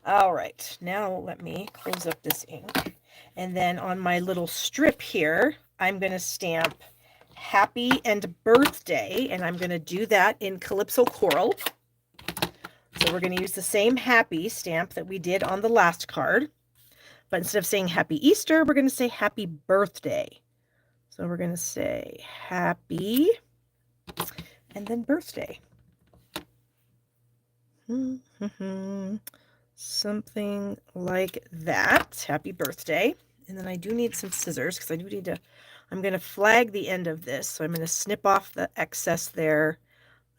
All right, now let me close up this ink. And then on my little strip here, I'm going to stamp happy and birthday, and I'm going to do that in Calypso Coral. So we're going to use the same happy stamp that we did on the last card. But instead of saying happy Easter, we're going to say happy birthday. So we're going to say happy and then birthday. Something like that. Happy birthday. And then I do need some scissors, because I do need to, I'm going to flag the end of this. So I'm going to snip off the excess there.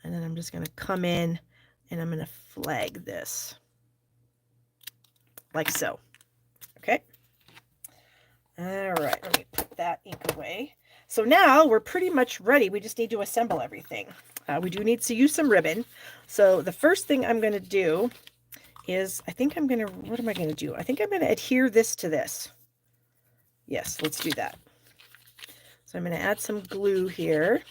And then I'm just going to come in and I'm going to flag this like so. Okay. All right, let me put that ink away. So now we're pretty much ready. We just need to assemble everything. We do need to use some ribbon. So the first thing I'm going to do is, I think I'm going to, what am I going to do? I think I'm going to adhere this to this. Yes, let's do that. So I'm going to add some glue here.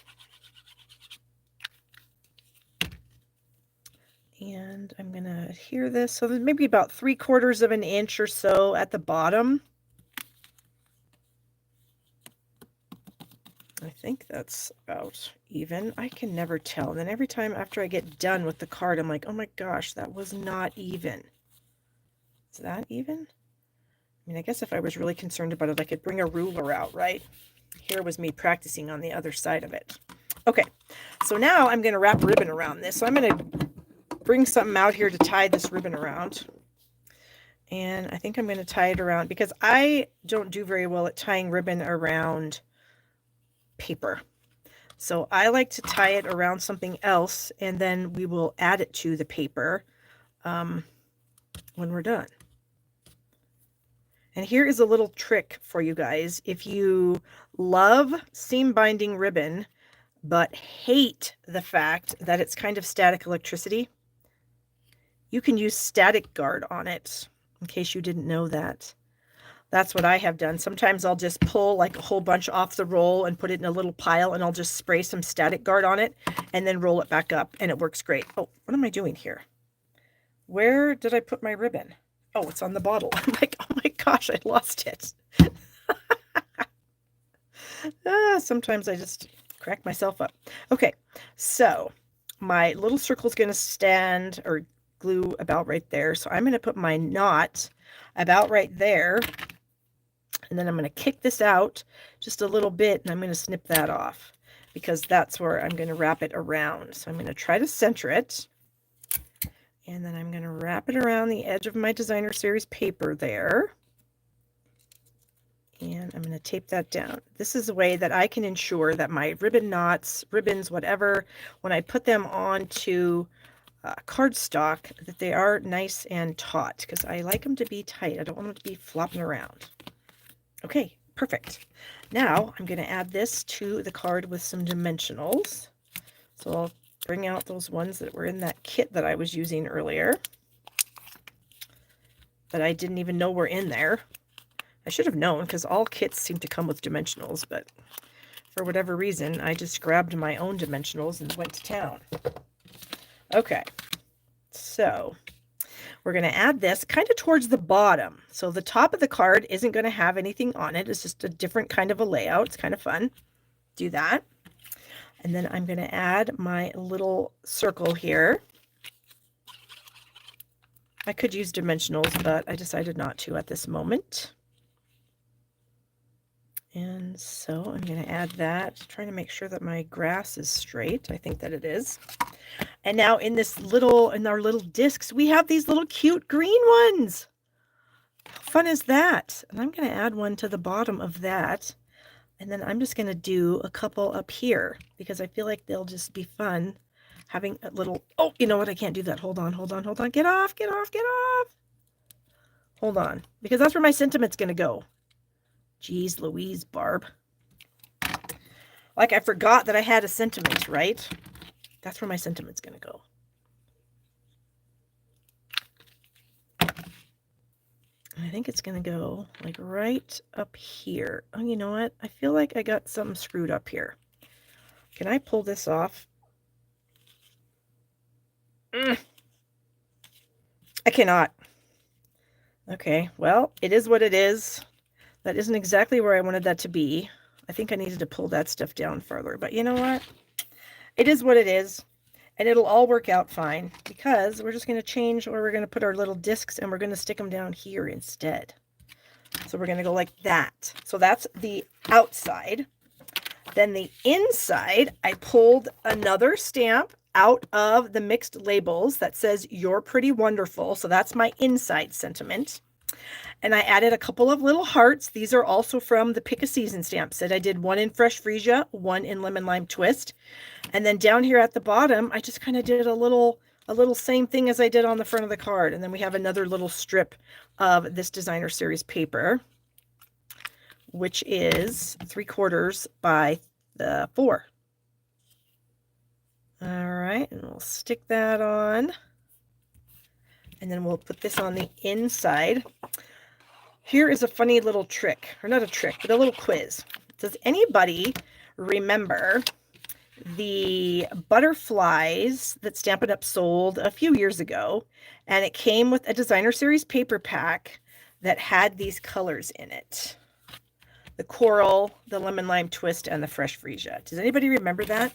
And I'm going to adhere this. So there's maybe about 3/4 of an inch or so at the bottom. I think that's about even. I can never tell. And then every time after I get done with the card, I'm like, oh my gosh, that was not even. Is that even? I mean, I guess if I was really concerned about it, I could bring a ruler out, right? Here was me practicing on the other side of it. Okay, so now I'm going to wrap ribbon around this. So I'm going to bring something out here to tie this ribbon around. And I think I'm going to tie it around, because I don't do very well at tying ribbon around paper. So I like to tie it around something else, and then we will add it to the paper when we're done. And here is a little trick for you guys. If you love seam binding ribbon, but hate the fact that it's kind of static electricity, you can use Static Guard on it, in case you didn't know that. That's what I have done. Sometimes I'll just pull like a whole bunch off the roll and put it in a little pile, and I'll just spray some static guard on it and then roll it back up, and it works great. Oh, what am I doing here? Where did I put my ribbon? Oh, it's on the bottle. I'm like, oh my gosh, I lost it. Sometimes I just crack myself up. Okay, so my little circle is going to stand or glue about right there. So I'm going to put my knot about right there. And then I'm going to kick this out just a little bit, and I'm going to snip that off because that's where I'm going to wrap it around. So I'm going to try to center it. And then I'm going to wrap it around the edge of my designer series paper there. And I'm going to tape that down. This is a way that I can ensure that my ribbon knots, ribbons, whatever, when I put them onto cardstock, that they are nice and taut, because I like them to be tight. I don't want them to be flopping around. Okay, perfect. Now I'm going to add this to the card with some dimensionals. So I'll bring out those ones that were in that kit that I was using earlier that I didn't even know were in there. I should have known, because all kits seem to come with dimensionals, but for whatever reason, I just grabbed my own dimensionals and went to town. Okay, so we're going to add this kind of towards the bottom. So the top of the card isn't going to have anything on it. It's just a different kind of a layout. It's kind of fun. Do that. And then I'm going to add my little circle here. I could use dimensionals, but I decided not to at this moment. And so I'm going to add that, trying to make sure that my grass is straight. I think that it is. And now in our little discs, we have these little cute green ones. How fun is that? And I'm going to add one to the bottom of that. And then I'm just going to do a couple up here, because I feel like they'll just be fun having a little, oh, you know what? I can't do that. Hold on, hold on, hold on. Get off, get off, get off. Hold on, because that's where my sentiment's going to go. Jeez Louise, Barb. Like I forgot that I had a sentiment, right? That's where my sentiment's going to go. I think it's going to go like right up here. Oh, you know what? I feel like I got something screwed up here. Can I pull this off? I cannot. Okay, well, it is what it is. That isn't exactly where I wanted that to be. I think I needed to pull that stuff down further. But you know what? It is what it is. And it'll all work out fine, because we're just going to change where we're going to put our little discs, and we're going to stick them down here instead. So we're going to go like that. So that's the outside. Then the inside, I pulled another stamp out of the mixed labels that says "You're Pretty Wonderful." So that's my inside sentiment. And I added a couple of little hearts. These are also from the Pick a Season stamp set. I did one in Fresh Freesia, one in Lemon Lime Twist. And then down here at the bottom, I just kind of did a little same thing as I did on the front of the card. And then we have another little strip of this designer series paper, which is 3/4 by 4. All right, and we'll stick that on. And then we'll put this on the inside. Here is a funny little trick, or not a trick, but a little quiz. Does anybody remember the butterflies that Stampin' Up! Sold a few years ago? And it came with a designer series paper pack that had these colors in it. The coral, the lemon lime twist, and the fresh freesia. Does anybody remember that?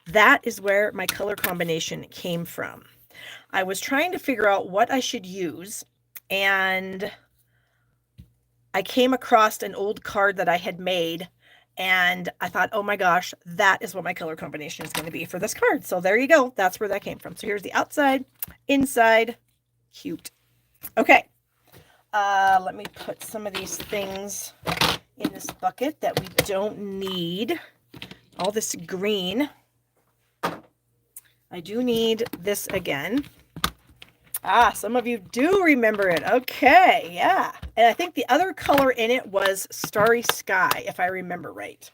That is where my color combination came from. I was trying to figure out what I should use, and I came across an old card that I had made, and I thought, oh my gosh, that is what my color combination is going to be for this card. So there you go. That's where that came from. So here's the outside, inside, cute. Okay, let me put some of these things in this bucket that we don't need. All this green. I do need this again. Ah, some of you do remember it. Okay, yeah. And I think the other color in it was Starry Sky, if I remember right.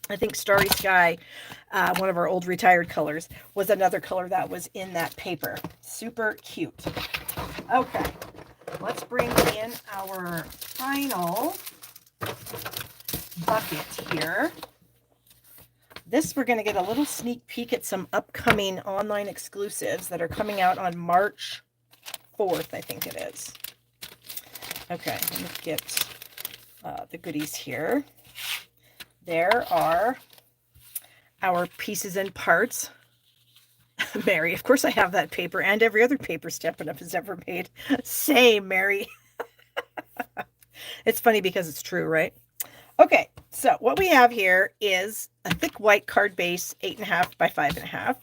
I think Starry Sky, one of our old retired colors, was another color that was in that paper. Super cute. Okay, let's bring in our final bucket here. This, we're going to get a little sneak peek at some upcoming online exclusives that are coming out on March 4th, I think it is. Okay, let me get the goodies here. There are our pieces and parts. Mary, of course I have that paper and every other paper Stampin' Up! Has ever made. Same, Mary. It's funny because it's true, right? Okay, so what we have here is a thick white card base, 8.5 by 5.5.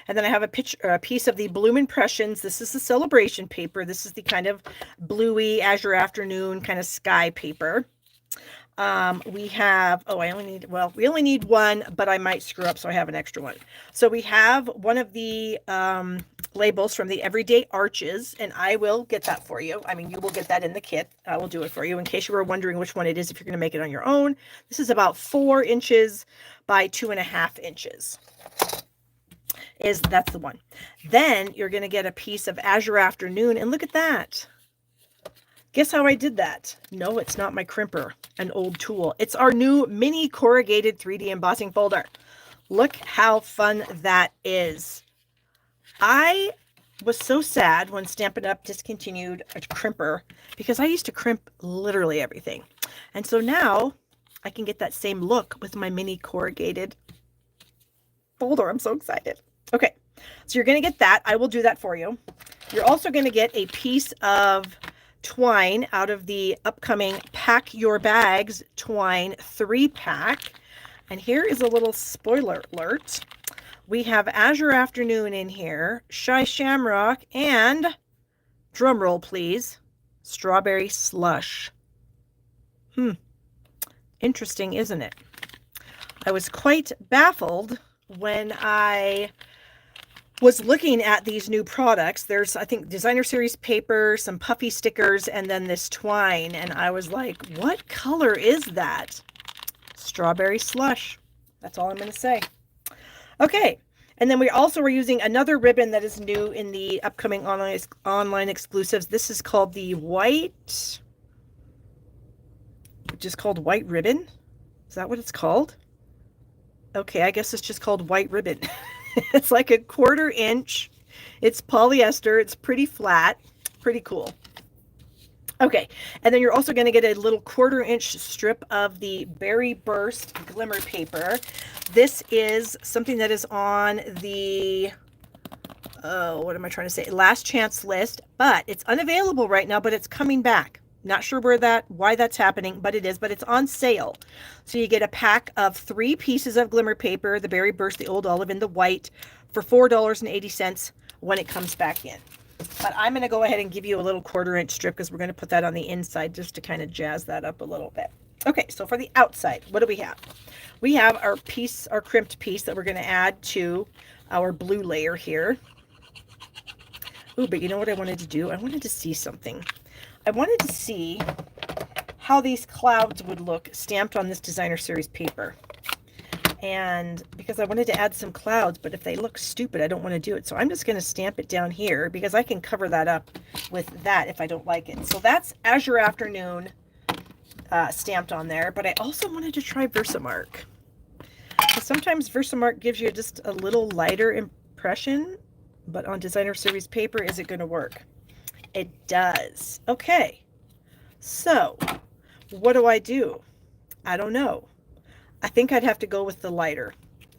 And then I have a piece of the Bloom Impressions. This is the celebration paper. This is the kind of bluey azure afternoon kind of sky paper. We have, we only need one, but I might screw up, so I have an extra one. So we have one of the labels from the Everyday Arches, and I will get that for you. I mean, you will get that in the kit. I will do it for you in case you were wondering which one it is if you're going to make it on your own. This is about 4 inches by 2.5 inches. That's the one. Then you're going to get a piece of Azure Afternoon, and look at that. Guess how I did that? No, it's not my crimper, an old tool. It's our new mini corrugated 3D embossing folder. Look how fun that is. I was so sad when Stampin' Up! Discontinued a crimper because I used to crimp literally everything. And so now I can get that same look with my mini corrugated folder. I'm so excited. Okay, so you're going to get that. I will do that for you. You're also going to get a piece of twine out of the upcoming Pack Your Bags twine 3-pack. And here is a little spoiler alert. We have Azure Afternoon in here, Shy Shamrock, and, drum roll please, Strawberry Slush. Interesting, isn't it? I was quite baffled when I was looking at these new products. There's, I think, designer series paper, some puffy stickers, and then this twine. And I was like, what color is that? Strawberry Slush. That's all I'm going to say. Okay. And then we also are using another ribbon that is new in the upcoming online exclusives. This is called the white, just called white ribbon. Is that what it's called? Okay, I guess it's just called white ribbon. It's like a 1/4 inch. It's polyester. It's pretty flat. Pretty cool. Okay, and then you're also going to get a little 1/4 inch strip of the Berry Burst glimmer paper. This is something that is on the, what am I trying to say? Last chance list, but it's unavailable right now, but it's coming back. Not sure why that's happening, but it is, but it's on sale. So you get a pack of 3 pieces of glimmer paper, the Berry Burst, the Old Olive, and the white for $4.80 when it comes back in. But I'm going to go ahead and give you a little 1/4 inch strip because we're going to put that on the inside just to kind of jazz that up a little bit. Okay, so for the outside, what do we have? We have our piece, our crimped piece that we're going to add to our blue layer here. Ooh, but you know what I wanted to do? I wanted to see something. I wanted to see how these clouds would look stamped on this designer series paper. And because I wanted to add some clouds, but if they look stupid, I don't want to do it. So I'm just going to stamp it down here because I can cover that up with that if I don't like it. So that's Azure Afternoon stamped on there. But I also wanted to try Versamark. So sometimes Versamark gives you just a little lighter impression, but on designer series paper, is it going to work? It does. Okay, so what do? I don't know. I think I'd have to go with the lighter.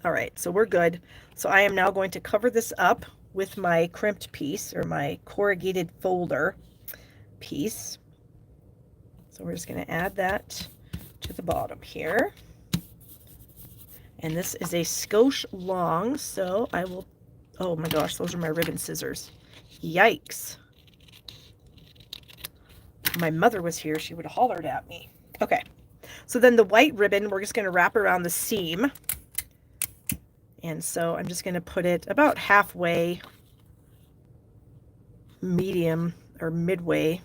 All right, so we're good. So I am now going to cover this up with my crimped piece or my corrugated folder piece. So we're just going to add that to the bottom here. And this is a skosh long, so I will, oh my gosh, those are my ribbon scissors. Yikes. My mother was here, she would have hollered at me. Okay, so then the white ribbon, we're just going to wrap around the seam. And so I'm just going to put it about halfway, medium or midway.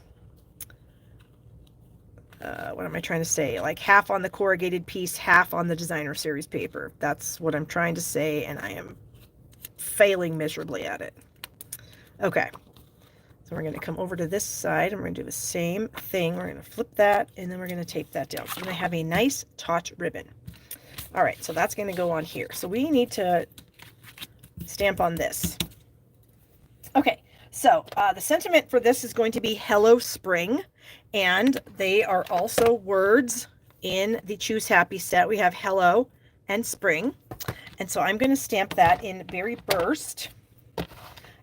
What am I trying to say? Like half on the corrugated piece, half on the designer series paper. That's what I'm trying to say, and I am failing miserably at it. Okay. So So we're going to come over to this side and we're going to do the same thing. We're going to flip that and then we're going to tape that down. So I'm going to have a nice taut ribbon. All right, so that's going to go on here. So we need to stamp on this. Okay, so the sentiment for this is going to be Hello Spring, and they are also words in the Choose Happy set. We have Hello and Spring, and so I'm going to stamp that in Berry Burst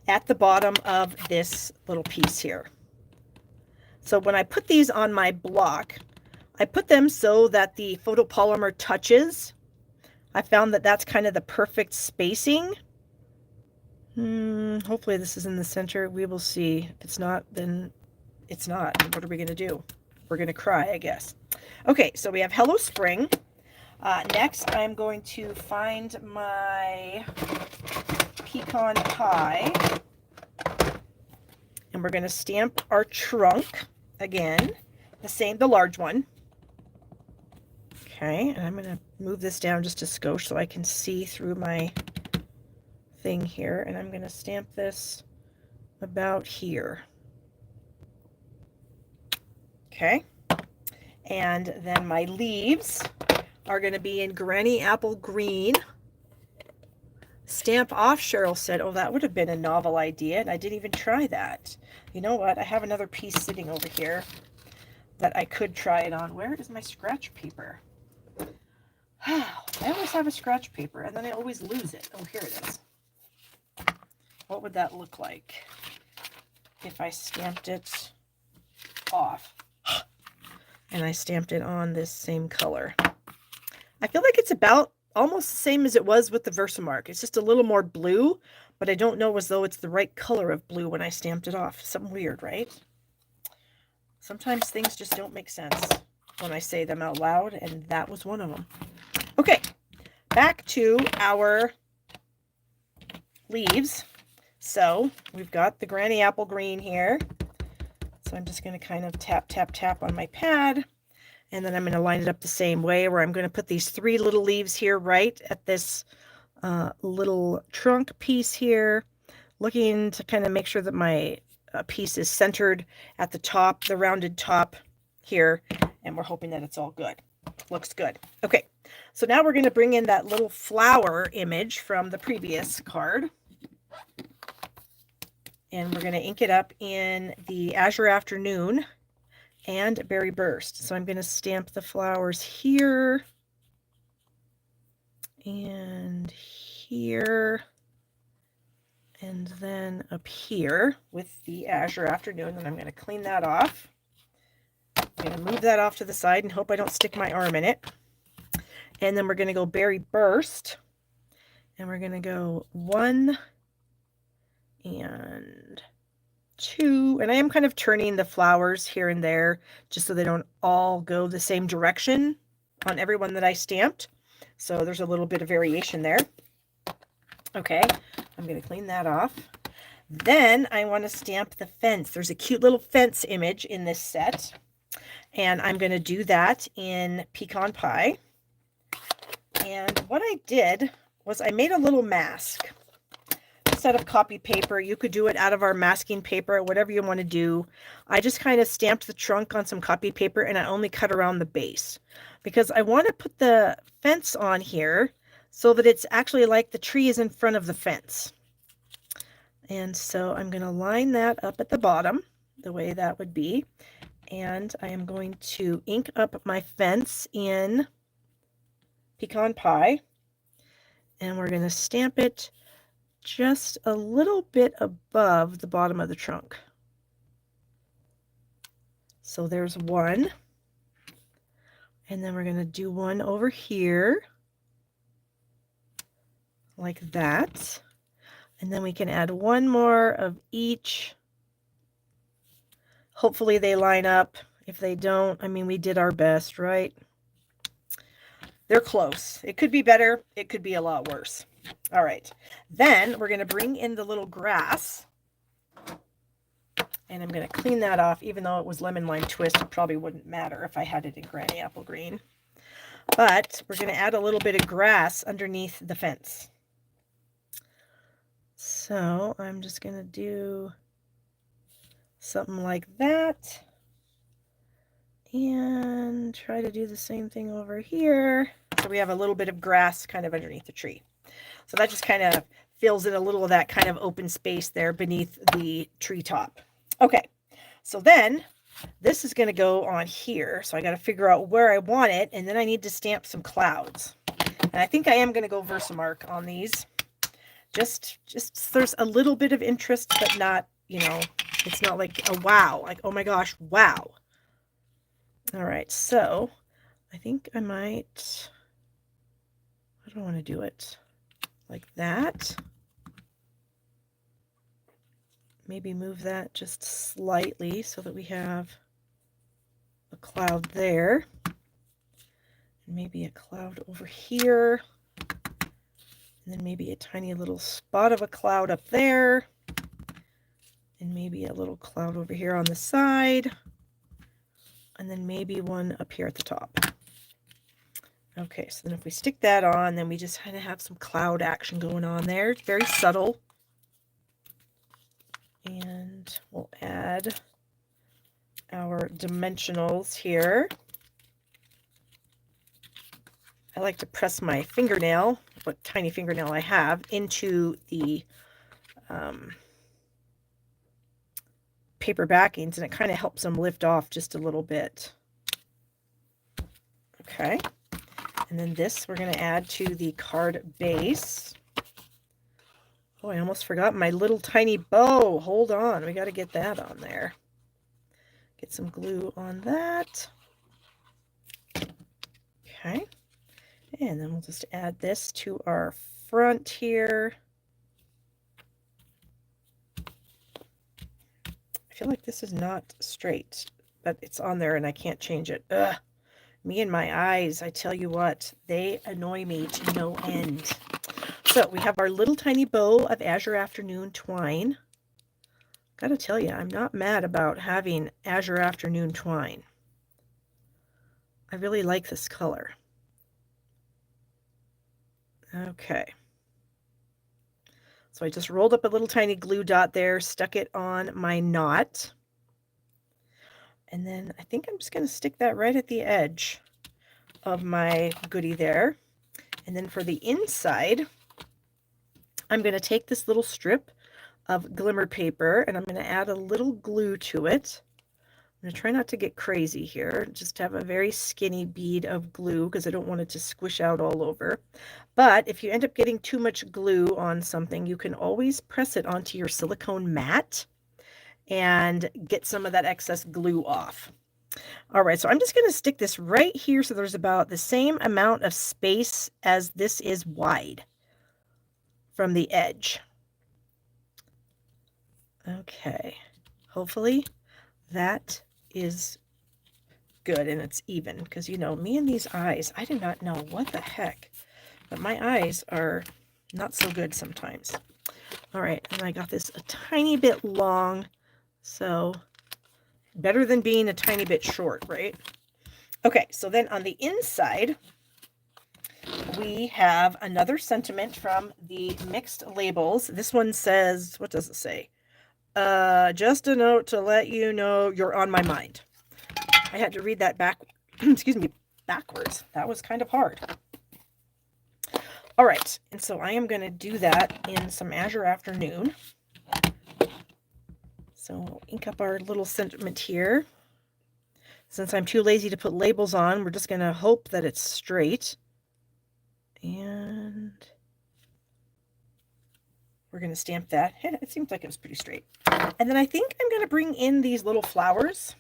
at the bottom of this little piece here. So when I put these on my block, I put them so that the photopolymer touches. I found that that's kind of the perfect spacing. Hopefully this is in the center. We will see. If it's not, then it's not. What are we going to do? We're going to cry, I guess. Okay, so we have Hello Spring. Next, I'm going to find my pecan pie. And we're going to stamp our trunk again. The large one. Okay, and I'm going to move this down just a skosh so I can see through my thing here, and I'm going to stamp this about here. Okay, and then my leaves are going to be in Granny Apple Green. Stamp off, Cheryl said. Oh, that would have been a novel idea, and I didn't even try that. You know what? I have another piece sitting over here that I could try it on. Where is my scratch paper? I always have a scratch paper, and then I always lose it. Oh, here it is. What would that look like if I stamped it off? And I stamped it on this same color. I feel like it's about almost the same as it was with the Versamark. It's just a little more blue, but I don't know as though it's the right color of blue when I stamped it off. Something weird, right? Sometimes things just don't make sense when I say them out loud, and that was one of them. Okay, back to our leaves. So we've got the Granny Apple Green here. So I'm just going to kind of tap, tap, tap on my pad. And then I'm going to line it up the same way, where I'm going to put these 3 little leaves here right at this little trunk piece here, looking to kind of make sure that my piece is centered at the top, the rounded top here, and we're hoping that it's all good. Looks good. Okay, so now we're going to bring in that little flower image from the previous card. And we're going to ink it up in the Azure Afternoon and Berry Burst. So I'm going to stamp the flowers here and here and then up here with the Azure Afternoon. And I'm going to clean that off. I'm going to move that off to the side and hope I don't stick my arm in it. And then we're going to go Berry Burst. And we're going to go 1 and 2, and I am kind of turning the flowers here and there just so they don't all go the same direction on every one that I stamped. So there's a little bit of variation there. Okay, I'm going to clean that off. Then I want to stamp the fence. There's a cute little fence image in this set, and I'm going to do that in Pecan Pie. And what I did was I made a little mask. Set of copy paper. You could do it out of our masking paper, whatever you want to do. I just kind of stamped the trunk on some copy paper, and I only cut around the base because I want to put the fence on here so that it's actually like the tree is in front of the fence. And so I'm going to line that up at the bottom the way that would be, and I am going to ink up my fence in Pecan Pie, and we're going to stamp it just a little bit above the bottom of the trunk. So there's 1, and then we're going to do 1 over here like that, and then we can add 1 more of each. Hopefully they line up. If they don't, I mean, we did our best, right? They're close. It could be better. It could be a lot worse. All right, then we're going to bring in the little grass, and I'm going to clean that off. Even though it was lemon lime twist, it probably wouldn't matter if I had it in Granny Apple Green. But we're going to add a little bit of grass underneath the fence. So I'm just going to do something like that. And try to do the same thing over here. So we have a little bit of grass kind of underneath the tree. So that just kind of fills in a little of that kind of open space there beneath the treetop. Okay, so then this is going to go on here. So I got to figure out where I want it, and then I need to stamp some clouds. And I think I am going to go Versamark on these. Just there's a little bit of interest, but not, you know, it's not like a wow, like, oh my gosh, wow. All right, so I think I might, how do I want to do it? Like that. Maybe move that just slightly so that we have a cloud there. And maybe a cloud over here. And then maybe a tiny little spot of a cloud up there. And maybe a little cloud over here on the side. And then maybe one up here at the top. Okay, so then if we stick that on, then we just kind of have some cloud action going on there. It's very subtle. And we'll add our dimensionals here. I like to press my fingernail, what tiny fingernail I have, into the paper backings, and it kind of helps them lift off just a little bit. Okay, and then this we're going to add to the card base. Oh, I almost forgot my little tiny bow. Hold on, we got to get that on there. Get some glue on that. Okay, and then we'll just add this to our front here. I feel like this is not straight, but it's on there and I can't change it. Ugh. Me and my eyes, I tell you what, they annoy me to no end. So we have our little tiny bow of Azure Afternoon twine. Gotta tell you, I'm not mad about having Azure Afternoon twine. I really like this color. Okay. So I just rolled up a little tiny glue dot there, stuck it on my knot. And then I think I'm just going to stick that right at the edge of my goodie there. And then for the inside, I'm going to take this little strip of glimmer paper and I'm going to add a little glue to it. I'm going to try not to get crazy here, just have a very skinny bead of glue because I don't want it to squish out all over. But if you end up getting too much glue on something, you can always press it onto your silicone mat and get some of that excess glue off. All right, so I'm just going to stick this right here so there's about the same amount of space as this is wide from the edge. Okay, hopefully that is good and it's even, because you know me and these eyes, I do not know what the heck, but my eyes are not so good sometimes. All right, and I got this a tiny bit long, so better than being a tiny bit short, right? Okay, so then on the inside we have another sentiment from the mixed labels. This one says, what does it say? Just a note to let you know you're on my mind. I had to read that back, excuse me, backwards. That was kind of hard. All right, and so I am going to do that in some Azure Afternoon. So we'll ink up our little sentiment here. Since I'm too lazy to put labels on, we're just going to hope that it's straight. And we're going to stamp that. It seems like it was pretty straight. And then I think I'm going to bring in these little flowers.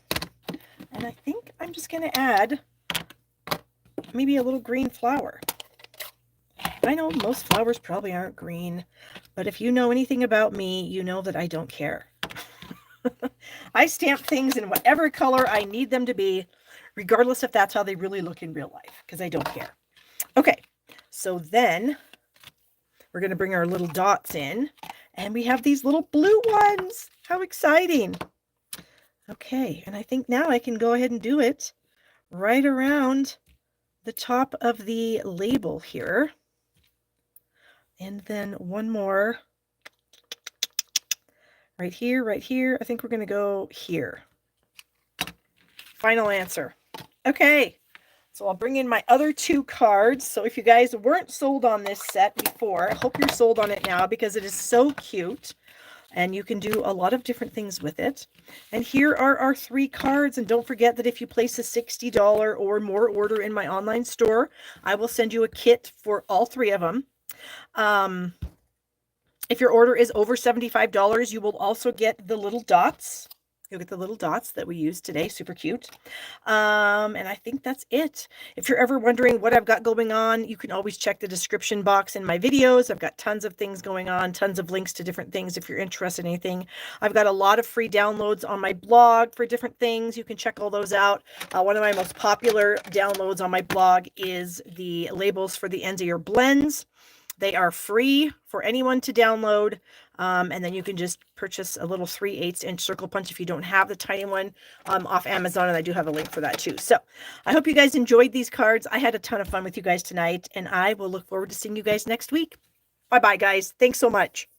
And I think I'm just going to add maybe a little green flower. I know most flowers probably aren't green, but if you know anything about me, you know that I don't care. I stamp things in whatever color I need them to be, regardless if that's how they really look in real life, because I don't care. Okay, so then we're going to bring our little dots in, and we have these little blue ones. How exciting. Okay, and I think now I can go ahead and do it right around the top of the label here. And then one more Right here, right here. I think we're going to go here. Final answer. Okay. So I'll bring in my other 2 cards. So if you guys weren't sold on this set before, I hope you're sold on it now because it is so cute. And you can do a lot of different things with it. And here are our 3 cards. And don't forget that if you place a $60 or more order in my online store, I will send you a kit for all 3 of them. If your order is over $75, you will also get the little dots. You'll get the little dots that we used today. Super cute. And I think that's it. If you're ever wondering what I've got going on, you can always check the description box in my videos. I've got tons of things going on, tons of links to different things if you're interested in anything. I've got a lot of free downloads on my blog for different things. You can check all those out. One of my most popular downloads on my blog is the labels for the ends of your blends. They are free for anyone to download. And then you can just purchase a little 3/8 inch circle punch if you don't have the tiny one off Amazon. And I do have a link for that too. So I hope you guys enjoyed these cards. I had a ton of fun with you guys tonight, and I will look forward to seeing you guys next week. Bye-bye, guys. Thanks so much.